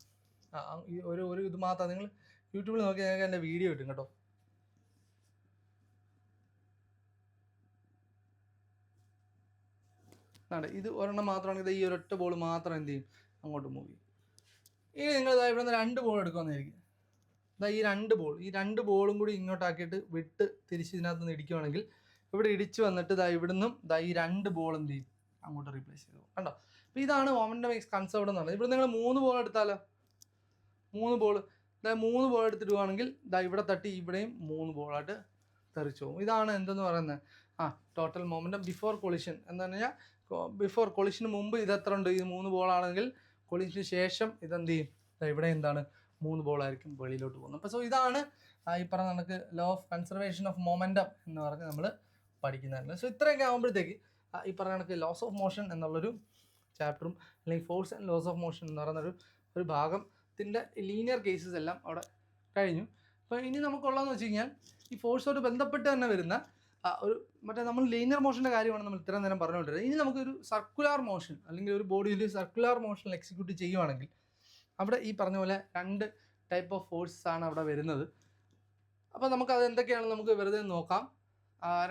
ഈ ഒരു ഇത് മാത്രം നിങ്ങൾ യൂട്യൂബിൽ നോക്കി ഞങ്ങൾക്ക് എൻ്റെ വീഡിയോ കിട്ടും കേട്ടോ. ഇത് ഒരെണ്ണം മാത്രമാണെങ്കിൽ ഈ ഒരൊറ്റ ബോൾ മാത്രം എന്ത് ചെയ്യും? അങ്ങോട്ട് മൂവ് ചെയ്യും. ഇനി നിങ്ങൾ ഇവിടെ നിന്ന് 2 ബോൾ എടുക്കുമെന്നായിരിക്കും. ഈ രണ്ട് ബോളും കൂടി ഇങ്ങോട്ടാക്കിയിട്ട് വിട്ട് തിരിച്ച് ഇതിനകത്ത് നിന്ന് ഇടിക്കുവാണെങ്കിൽ ഇവിടെ ഇടിച്ച് വന്നിട്ട് ഇവിടുന്നും ഈ 2 ബോൾ എന്ത് ചെയ്യും? അങ്ങോട്ട് റീപ്ലേസ് ചെയ്തു കണ്ടോ. അപ്പോൾ ഇതാണ് മൊമെൻറ്റം ഈസ് കൺസർവ്ഡ് എന്ന് പറയുന്നത്. ഇവിടെ നിങ്ങൾ 3 ബോൾ എടുത്താലോ, 3 ബോൾ എടുത്തിടുവാണെങ്കിൽ ഇവിടെ തട്ടി ഇവിടെയും 3 ബോളായിട്ട് തെറിച്ചു പോകും. ഇതാണ് എന്തെന്ന് പറയുന്നത്? ടോട്ടൽ മൊമെൻറ്റം ബിഫോർ കൊളിഷൻ എന്ന് പറഞ്ഞാൽ ബിഫോർ കൊളിഷന് മുമ്പ് ഇത് എത്ര ഉണ്ട്? ഇത് 3 ബോളാണെങ്കിൽ കൊളിഷന് ശേഷം ഇതെന്ത് ചെയ്യും? ഇവിടെ എന്താണ്? 3 ബോളായിരിക്കും വെളിയിലോട്ട് പോകുന്നത്. അപ്പോൾ സോ ഇതാണ് ഈ പറഞ്ഞ നമുക്ക് law of conservation of momentum എന്ന് പറഞ്ഞ് നമ്മൾ പഠിക്കുന്നതായിരുന്നു. സോ ഇത്രയൊക്കെ ആകുമ്പോഴത്തേക്ക് ഈ പറഞ്ഞ കണക്ക് ലോസ് ഓഫ് മോഷൻ എന്നുള്ളൊരു ചാപ്റ്ററും അല്ലെങ്കിൽ force and laws of motion എന്ന് പറയുന്നൊരു ഭാഗത്തിൻ്റെ ലീനിയർ കേസസ് എല്ലാം അവിടെ കഴിഞ്ഞു. അപ്പോൾ ഇനി നമുക്കുള്ളതെന്ന് വെച്ച് കഴിഞ്ഞാൽ ഈ ഫോഴ്സോട് ബന്ധപ്പെട്ട് തന്നെ വരുന്ന മറ്റേ നമ്മൾ ലീനിയർ മോഷൻ്റെ കാര്യമാണ് നമ്മൾ ഇത്രയും നേരം പറഞ്ഞുകൊണ്ടിരുന്നത്. ഇനി നമുക്കൊരു സർക്കുലാർ മോഷൻ അല്ലെങ്കിൽ ഒരു ബോഡിയിൽ സർക്കുലാർ മോഷനിൽ എക്സിക്യൂട്ട് ചെയ്യുവാണെങ്കിൽ അവിടെ ഈ പറഞ്ഞ പോലെ 2 ടൈപ്പ് ഓഫ് ഫോഴ്സസ് ആണ് അവിടെ വരുന്നത്. അപ്പോൾ നമുക്കത് എന്തൊക്കെയാണെന്ന് നമുക്ക് വെറുതെ നോക്കാം.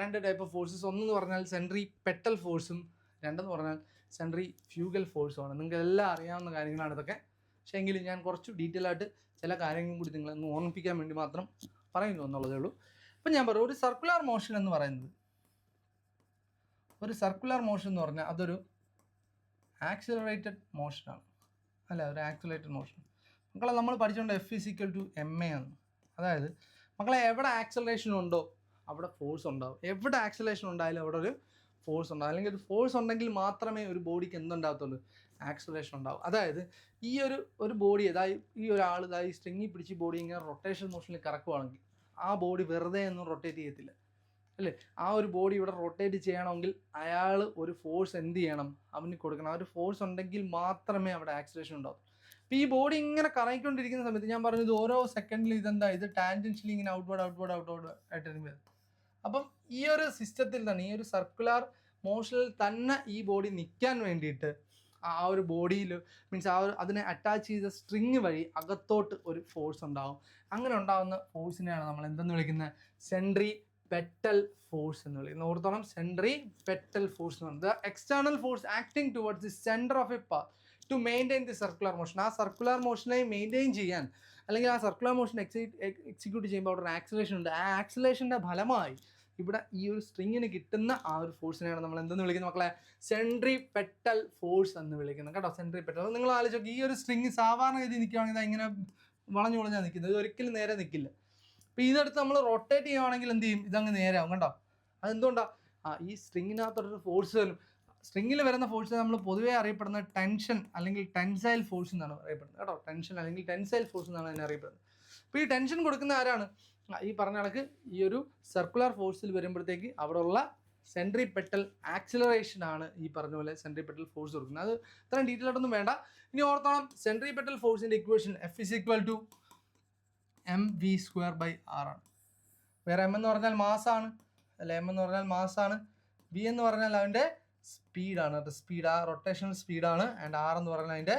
2 ടൈപ്പ് ഓഫ് ഫോഴ്സസ്, ഒന്നെന്ന് പറഞ്ഞാൽ സെൻട്രി പെറ്റൽ ഫോഴ്സും, രണ്ടെന്ന് പറഞ്ഞാൽ സെൻട്രി ഫ്യൂഗൽ ഫോഴ്സുമാണ്. നിങ്ങൾക്ക് എല്ലാം അറിയാവുന്ന കാര്യങ്ങളാണ് ഇതൊക്കെ. പക്ഷേ എങ്കിലും ഞാൻ കുറച്ച് ഡീറ്റെയിൽ ആയിട്ട് ചില കാര്യങ്ങളും കൂടി നിങ്ങളെ ഒന്ന് ഓർമ്മിപ്പിക്കാൻ വേണ്ടി മാത്രം പറയുന്നു എന്നുള്ളതേ ഉള്ളൂ. അപ്പം ഞാൻ പറയും, ഒരു സർക്കുലർ മോഷൻ എന്ന് പറയുന്നത്, ഒരു സർക്കുലർ മോഷൻ എന്ന് പറഞ്ഞാൽ അതൊരു ആക്സിലറേറ്റഡ് മോഷനാണ്, അല്ല ഒരു ആക്സിലറേറ്റഡ് മോഷൻ. മക്കളെ നമ്മൾ പഠിച്ചുകൊണ്ട് F=ma ആണ്. അതായത് മക്കളെ എവിടെ ആക്സിലറേഷൻ ഉണ്ടോ അവിടെ ഫോഴ്സ് ഉണ്ടാവും. എവിടെ ആക്സിലറേഷൻ ഉണ്ടായാലും അവിടെ ഒരു ഫോഴ്സ് ഉണ്ടാവും. അല്ലെങ്കിൽ ഒരു ഫോഴ്സ് ഉണ്ടെങ്കിൽ മാത്രമേ ഒരു ബോഡിക്ക് എന്തുണ്ടാകത്തുള്ളൂ, ആക്സിലറേഷൻ ഉണ്ടാവും. അതായത് ഈ ഒരു ബോഡി, അതായത് ഈ ഒരാൾ ഇതായി സ്ട്രിങ്ങി പിടിച്ച് ബോഡി ഇങ്ങനെ റൊട്ടേഷൻ മോഷനിൽ കറക്കുവാണെങ്കിൽ ആ ബോഡി വെറുതെ ഒന്നും റൊട്ടേറ്റ് ചെയ്യത്തില്ല, അല്ലേ? ആ ഒരു ബോഡി ഇവിടെ റൊട്ടേറ്റ് ചെയ്യണമെങ്കിൽ അയാൾ ഒരു ഫോഴ്സ് എന്ത് ചെയ്യണം, അവന് കൊടുക്കണം. ആ ഒരു ഫോഴ്സ് ഉണ്ടെങ്കിൽ മാത്രമേ അവിടെ ആക്സിലറേഷൻ ഉണ്ടാവും. അപ്പോൾ ഈ ബോഡി ഇങ്ങനെ കറങ്ങിക്കൊണ്ടിരിക്കുന്ന സമയത്ത് ഞാൻ പറഞ്ഞത് ഓരോ സെക്കൻഡിൽ ഇത് ടാൻജൻഷ്യലി ഇങ്ങനെ ഔട്ട്വേർഡ് ആയിട്ട് വരുന്നത്. അപ്പം ഈ ഒരു സിസ്റ്റത്തിൽ തന്നെ, ഈ ഒരു സർക്കുലർ മോഷനിൽ തന്നെ ഈ ബോഡി നിൽക്കാൻ വേണ്ടിയിട്ട് ആ ഒരു ബോഡിയിൽ മീൻസ് അതിനെ അറ്റാച്ച് ചെയ്ത സ്ട്രിങ് വഴി അകത്തോട്ട് ഒരു ഫോഴ്സ് ഉണ്ടാവും. അങ്ങനെ ഉണ്ടാകുന്ന ഫോഴ്സിനെയാണ് നമ്മൾ എന്തെന്ന് വിളിക്കുന്നത്, സെൻട്രിപെറ്റൽ ഫോഴ്സ് എന്ന് വിളിക്കുന്നത്. ഓർത്തോളം, സെൻട്രിപെറ്റൽ ഫോഴ്സ് എന്ന് പറയുന്നത് external force acting towards the centre of a path to maintain the circular motion. ആ സർക്കുലർ മോഷനെ മെയിൻറ്റെയിൻ ചെയ്യാൻ, അല്ലെങ്കിൽ ആ സർക്കുലർ മോഷൻ എക്സിക്യൂട്ട് ചെയ്യുമ്പോൾ അവിടെ ഒരു ആക്സിലേഷൻ ഉണ്ട്. ആ ആക്സിലേഷൻ്റെ ഫലമായി ഇവിടെ ഈ ഒരു സ്ട്രിങ്ങിന് കിട്ടുന്ന ആ ഒരു ഫോഴ്സിനെയാണ് നമ്മൾ എന്തെന്ന് വിളിക്കുന്നത് മക്കളെ, സെൻട്രിപെറ്റൽ ഫോഴ്സ് എന്ന് വിളിക്കുന്നത് കേട്ടോ. സെൻട്രിപെറ്റൽ. നിങ്ങൾ ആലോചിച്ച് നോക്കി, ഈ ഒരു സ്ട്രിങ് സാധാരണ ഗതി നിൽക്കുകയാണെങ്കിൽ ഇങ്ങനെ വളഞ്ഞു നിൽക്കുന്നത്, ഇത് ഒരിക്കലും നേരെ നിൽക്കില്ല. അപ്പോൾ ഇതെടുത്ത് നമ്മൾ റൊട്ടേറ്റ് ചെയ്യുവാണെങ്കിൽ എന്ത് ചെയ്യും, ഇതങ്ങ് നേരാവും കണ്ടോ. അതെന്തുകൊണ്ടാണ്, ഈ സ്ട്രിങ്ങിനകത്തൊരു ഫോഴ്സ് വരും. സ്ട്രിങ്ങിൽ വരുന്ന ഫോഴ്സ് നമ്മൾ പൊതുവേ അറിയപ്പെടുന്ന ടെൻഷൻ അല്ലെങ്കിൽ ടെൻസൈൽ ഫോഴ്സ് എന്നാണ് അറിയപ്പെടുന്നത് കേട്ടോ. ടെൻഷൻ അല്ലെങ്കിൽ ടെൻസൈൽ ഫോഴ്സ് എന്നാണ് അതിനെ അറിയപ്പെടുന്നത്. അപ്പോൾ ഈ ടെൻഷൻ കൊടുക്കുന്ന ആരാണ്, ഈ പറഞ്ഞ കണക്ക് ഈ ഒരു സർക്കുലർ ഫോഴ്സിൽ വരുമ്പോഴത്തേക്ക് അവിടെയുള്ള സെൻട്രിപെറ്റൽ ആക്സിലറേഷൻ ആണ് ഈ പറഞ്ഞ പോലെ സെൻട്രിപെറ്റൽ ഫോഴ്സ് കൊടുക്കുന്നത്. അത് ഇത്രയും ഡീറ്റെയിൽ ആയിട്ടൊന്നും വേണ്ട. ഇനി ഓർത്തോളം, സെൻട്രിപെറ്റൽ ഫോഴ്സിൻ്റെ ഇക്വേഷൻ F=mv²/r ആണ്. വേറെ m എന്ന് പറഞ്ഞാൽ മാസാണ്, അല്ല m എന്ന് പറഞ്ഞാൽ മാസാണ്. v എന്ന് പറഞ്ഞാൽ അതിൻ്റെ സ്പീഡാണ്, സ്പീഡ്, ആ റൊട്ടേഷണൽ സ്പീഡാണ്. ആൻഡ് r എന്ന് പറഞ്ഞാൽ അതിൻ്റെ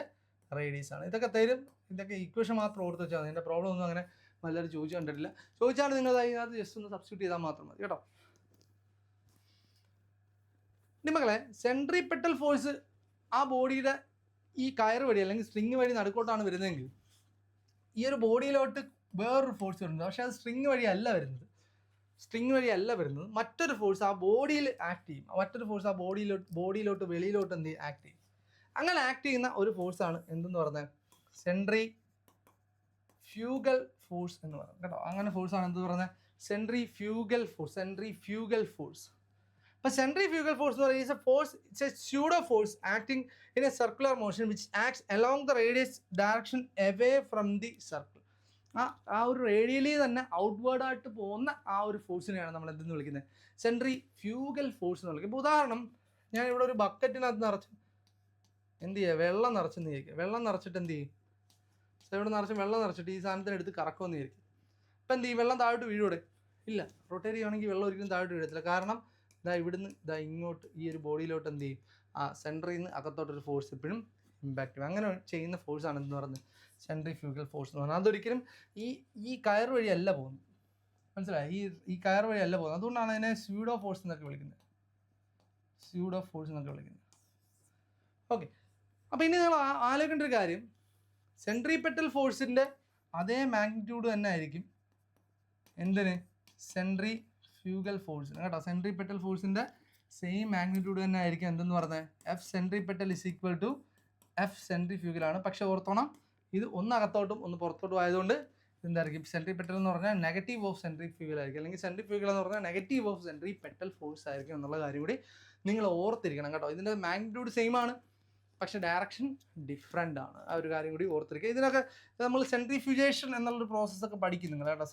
റേഡിയസ് ആണ്. ഇതൊക്കെ തരും. ഇതൊക്കെ ഇക്വേഷൻ മാത്രം ഓർത്ത് വെച്ചാൽ മതി. ഇതിൻ്റെ പ്രോബ്ലം ഒന്നും അങ്ങനെ നല്ലൊരു ചോദിച്ചു കണ്ടിട്ടില്ല. ചോദിച്ചാൽ നിങ്ങൾ അതിനകത്ത് ജസ്റ്റ് ഒന്ന് സബ്സ്റ്റിറ്റ്യൂട്ട് ചെയ്താൽ മാത്രം മതി കേട്ടോ. നിമകളെ സെൻട്രിപെറ്റൽ ഫോഴ്സ് ആ ബോഡിയുടെ ഈ കയറ് വഴി അല്ലെങ്കിൽ സ്ട്രിങ് വഴി നടുക്കോട്ടാണ് വരുന്നതെങ്കിൽ ഈ ഒരു ബോഡിയിലോട്ട് വേറൊരു ഫോഴ്സ് വരുന്നത്. പക്ഷേ അത് സ്ട്രിങ് വഴിയല്ല വരുന്നത്, മറ്റൊരു ഫോഴ്സ് ആ ബോഡിയിൽ ആക്ട് ചെയ്യും. മറ്റൊരു ഫോഴ്സ് ആ ബോഡിയിലോട്ട് വെളിയിലോട്ട് എന്ത് ചെയ്യും, ആക്ട് ചെയ്യും. അങ്ങനെ ആക്ട് ചെയ്യുന്ന ഒരു ഫോഴ്സാണ് എന്തെന്ന് പറഞ്ഞാൽ സെൻട്രിഫ്യൂഗൽ ഫോഴ്സ് എന്ന് പറയുന്നത് കേട്ടോ. അങ്ങനെ ഫോഴ്സാണ് എന്ത് പറഞ്ഞാൽ സെൻട്രിഫ്യൂഗൽ ഫോഴ്സ്. അപ്പോൾ സെൻട്രിഫ്യൂഗൽ ഫോഴ്സ് എന്ന് പറയുന്നത് it's A pseudo force acting in A circular motion which acts along the radius direction away from the circle. ആ ഒരു റേഡിയലി തന്നെ ഔട്ട്വേർഡായിട്ട് പോകുന്ന ആ ഒരു ഫോഴ്സിനെയാണ് നമ്മൾ എന്തെന്ന് വിളിക്കുന്നത്, സെൻട്രിഫ്യൂഗൽ ഫോഴ്സ് എന്ന് വിളിക്കുന്നത്. ഇപ്പോൾ ഉദാഹരണം, ഞാൻ ഇവിടെ ഒരു ബക്കറ്റിനകത്ത് നിറച്ച് എന്ത് ചെയ്യുക, വെള്ളം നിറച്ചെന്ന് വിചാരിക്കുക. വെള്ളം നിറച്ചിട്ട് എന്ത് ചെയ്യും, ഇവിടെ വെള്ളം നിറച്ചിട്ട് ഈ സാധനത്തിന് എടുത്ത് കറക്കുമെന്ന് വിചാരിക്കും. ഇപ്പം എന്ത് ചെയ്യും, വെള്ളം താഴോട്ട് വീഴൂടെ? ഇല്ല. റൊട്ടേറ്റ് ചെയ്യുകയാണെങ്കിൽ വെള്ളം ഒരിക്കലും താഴോട്ട് വീഴത്തില്ല. കാരണം ഇവിടുന്ന് ഇങ്ങോട്ട് ഈ ഒരു ബോഡിയിലോട്ട് എന്ത് ചെയ്യും, ആ സെൻറ്ററിൽ നിന്ന് അകത്തോട്ടൊരു ഫോഴ്സ് എപ്പോഴും ഇമ്പാക്റ്റ് ചെയ്യും. അങ്ങനെ ചെയ്യുന്ന ഫോഴ്സാണ് എന്ന് പറയുന്നത് സെൻട്രിഫ്യൂഗൽ ഫോഴ്സ് എന്ന് പറഞ്ഞാൽ. അതൊരിക്കലും ഈ കയർ വഴിയല്ല പോകുന്നത്, മനസ്സിലായി? ഈ കയർ വഴിയല്ല പോകുന്നത്. അതുകൊണ്ടാണ് അതിനെ സ്യൂഡോ ഫോഴ്സ് എന്നൊക്കെ വിളിക്കുന്നത്. ഓക്കെ. അപ്പോൾ ഇനി നിങ്ങൾ ആലോചിക്കേണ്ട ഒരു കാര്യം, സെൻട്രിപെറ്റൽ ഫോഴ്സിൻ്റെ അതേ മാഗ്നിറ്റ്യൂഡ് തന്നെ ആയിരിക്കും എന്തിന്, സെൻട്രിഫ്യൂഗൽ ഫോഴ്സിന് കേട്ടോ. സെൻട്രിപെറ്റൽ ഫോഴ്സിൻ്റെ സെയിം മാഗ്നിറ്റ്യൂഡ് തന്നെ ആയിരിക്കും എന്തെന്ന് പറഞ്ഞത്, F സെൻട്രിപെറ്റൽ = F സെൻട്രിഫ്യൂഗൽ ആണ്. പക്ഷേ ഓർത്തോണം, ഇത് ഒന്ന് അകത്തോട്ടും ഒന്ന് പുറത്തോട്ടും ആയതുകൊണ്ട് എന്തായിരിക്കും, സെൻട്രിപെറ്റൽ എന്ന് പറഞ്ഞാൽ നെഗറ്റീവ് ഓഫ് സെൻട്രിഫ്യൂഗൽ ആയിരിക്കും, അല്ലെങ്കിൽ സെൻട്രിഫ്യൂഗൽ എന്ന് പറഞ്ഞാൽ നെഗറ്റീവ് ഓഫ് സെൻട്രിപെറ്റൽ ഫോഴ്സ് ആയിരിക്കും എന്നുള്ള കാര്യം കൂടി നിങ്ങൾ ഓർത്തിരിക്കണം കേട്ടോ. ഇതിൻ്റെ മാഗ്നിറ്റ്യൂഡ് സെയിം ആണ്, പക്ഷേ ഡയറക്ഷൻ ഡിഫറെൻ്റ് ആണ്. ആ ഒരു കാര്യം കൂടി ഓർത്തിരിക്കുക. ഇതിനൊക്കെ നമ്മൾ സെൻട്രിഫ്യൂഗേഷൻ എന്നുള്ളൊരു പ്രോസസ്സൊക്കെ പഠിക്കും നിങ്ങൾ കേട്ടോ.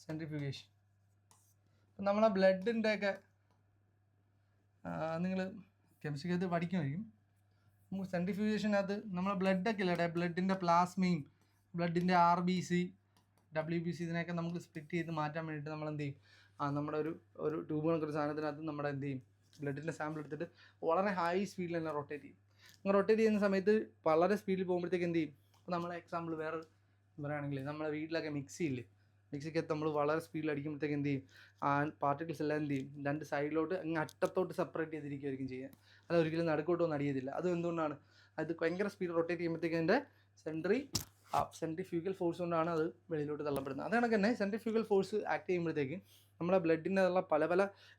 സെൻട്രിഫ്യൂഗേഷൻ ഇപ്പം നമ്മളെ ബ്ലഡിൻ്റെയൊക്കെ നിങ്ങൾ കെമിസ്ട്രിക്കകത്ത് പഠിക്കുമായിരിക്കും. സെൻട്രിഫ്യൂഗേഷനകത്ത് നമ്മളെ ബ്ലഡൊക്കെ ഇല്ലേ, ബ്ലഡിൻ്റെ പ്ലാസ്മയും ബ്ലഡിൻ്റെ RBC WBC ഇതിനെയൊക്കെ നമുക്ക് സ്പ്ലിറ്റ് ചെയ്ത് മാറ്റാൻ വേണ്ടിയിട്ട് നമ്മൾ എന്ത് ചെയ്യും, നമ്മുടെ ഒരു ട്യൂബ് കണക്കൊരു സാധനത്തിനകത്ത് നമ്മുടെ എന്ത് ചെയ്യും, ബ്ലഡിൻ്റെ സാമ്പിൾ എടുത്തിട്ട് വളരെ ഹൈ സ്പീഡിൽ തന്നെ റൊട്ടേറ്റ് ചെയ്യും. അങ്ങനെ റൊട്ടേറ്റ് ചെയ്യുന്ന സമയത്ത് വളരെ സ്പീഡിൽ പോകുമ്പോഴത്തേക്ക് എന്ത് ചെയ്യും, ഇപ്പോൾ നമ്മളെ എക്സാമ്പിൾ വേറെ പറയുകയാണെങ്കിൽ നമ്മളെ വീട്ടിലൊക്കെ മിക്സിക്കകത്ത് നമ്മൾ വളരെ സ്പീഡിൽ അടിക്കുമ്പോഴത്തേക്ക് എന്ത് ചെയ്യും, ആ പാർട്ടിക്കിൾസ് എല്ലാം എന്ത് ചെയ്യും, രണ്ട് സൈഡിലോട്ട് അങ്ങ് അറ്റത്തോട്ട് സെപ്പറേറ്റ് ചെയ്തിരിക്കുമായിരിക്കും ചെയ്യുക. അത് ഒരിക്കലും നടുക്കോട്ടൊന്നും അടിയത്തില്ല. അത് എന്തുകൊണ്ടാണ്, അത് ഭയങ്കര സ്പീഡ് റൊട്ടേറ്റ് ചെയ്യുമ്പോഴത്തേക്ക് അതിൻ്റെ സെൻട്രിഫ്യൂഗൽ ഫോഴ്സ് കൊണ്ടാണ് അത് വെളിയിലോട്ട് തള്ളപ്പെടുന്നത്. അത് കണക്ക് തന്നെ സെൻട്രിഫ്യൂഗൽ ഫോഴ്സ് ആക്ട് ചെയ്യുമ്പോഴത്തേക്ക് നമ്മുടെ ബ്ലഡിൻ്റെയുള്ള പല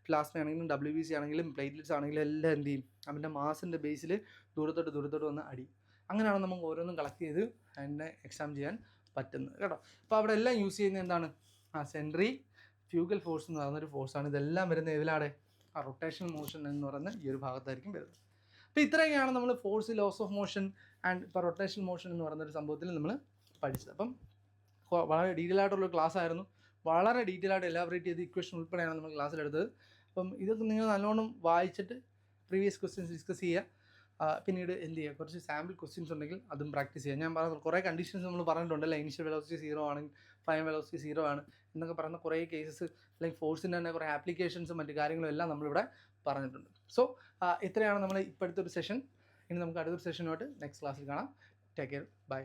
പ്ലാസ്മ ആണെങ്കിലും WBC ആണെങ്കിലും പ്ലേറ്റ്ലെറ്റ്സ് ആണെങ്കിലും എല്ലാം എന്ത് ചെയ്യും, അവൻ്റെ മാസിൻ്റെ ബേസിൽ ദൂരത്തോട്ട് വന്ന് അടി. അങ്ങനെയാണ് നമുക്ക് ഓരോന്നും കളക്ട് ചെയ്ത് അതിനെ എക്സാം ചെയ്യാൻ പറ്റുന്നത് കേട്ടോ. അപ്പോൾ അവിടെ എല്ലാം യൂസ് ചെയ്യുന്നത് എന്താണ്, സെൻട്രിഫ്യൂഗൽ ഫോഴ്സ് എന്ന് പറയുന്നൊരു ഫോഴ്സാണ്. ഇതെല്ലാം വരുന്ന ഇതിലാടെ റൊട്ടേഷണൽ മോഷൻ എന്ന് പറയുന്ന ഈ ഒരു ഭാഗത്തായിരിക്കും വരുന്നത്. അപ്പോൾ ഇത്രയൊക്കെയാണ് നമ്മൾ force, laws of motion and ഇപ്പോൾ റൊട്ടേഷണൽ മോഷൻ എന്ന് പറയുന്നൊരു സംഭവത്തിൽ നമ്മൾ പഠിച്ചത്. അപ്പം വളരെ ഡീറ്റെയിൽ ആയിട്ടുള്ള ക്ലാസ് ആയിരുന്നു. വളരെ ഡീറ്റെയിൽ ആയിട്ട് എലാബറേറ്റ് ചെയ്ത് ഇക്വേഷൻ ഉൾപ്പെടെയാണ് നമ്മൾ ക്ലാസ്സിലെടുത്തത്. അപ്പം ഇതൊക്കെ നിങ്ങൾ നല്ലോണം വായിച്ചിട്ട് പ്രീവിയസ് ക്വസ്റ്റ്യൻസ് ഡിസ്കസ് ചെയ്യുക. പിന്നീട് എന്ത് ചെയ്യുക, കുറച്ച് സാമ്പിൾ ക്വസ്റ്റ്യൻസ് ഉണ്ടെങ്കിൽ അതും പ്രാക്ടീസ് ചെയ്യുക. ഞാൻ പറഞ്ഞ കുറേ കണ്ടീഷൻസ് നമ്മൾ പറഞ്ഞിട്ടുണ്ടല്ലോ. ഇനിഷ്യൽ വെലോസിറ്റി 0 ആണെങ്കിൽ ഫൈനൽ വെലോസിറ്റി 0 ആണ് എന്നൊക്കെ പറയുന്ന കുറേ കേസസ്, അല്ലെങ്കിൽ ഫോഴ്സിൻ്റെ തന്നെ കുറേ ആപ്ലിക്കേഷൻസും മറ്റു കാര്യങ്ങളും എല്ലാം നമ്മളിവിടെ പറഞ്ഞിട്ടുണ്ട്. സോ ഇത്രയാണ് നമ്മൾ ഇപ്പോഴത്തെ ഒരു സെഷൻ. ഇനി നമുക്ക് അടുത്തൊരു സെഷനുമായിട്ട് നെക്സ്റ്റ് ക്ലാസ്സിൽ കാണാം. Take care, by.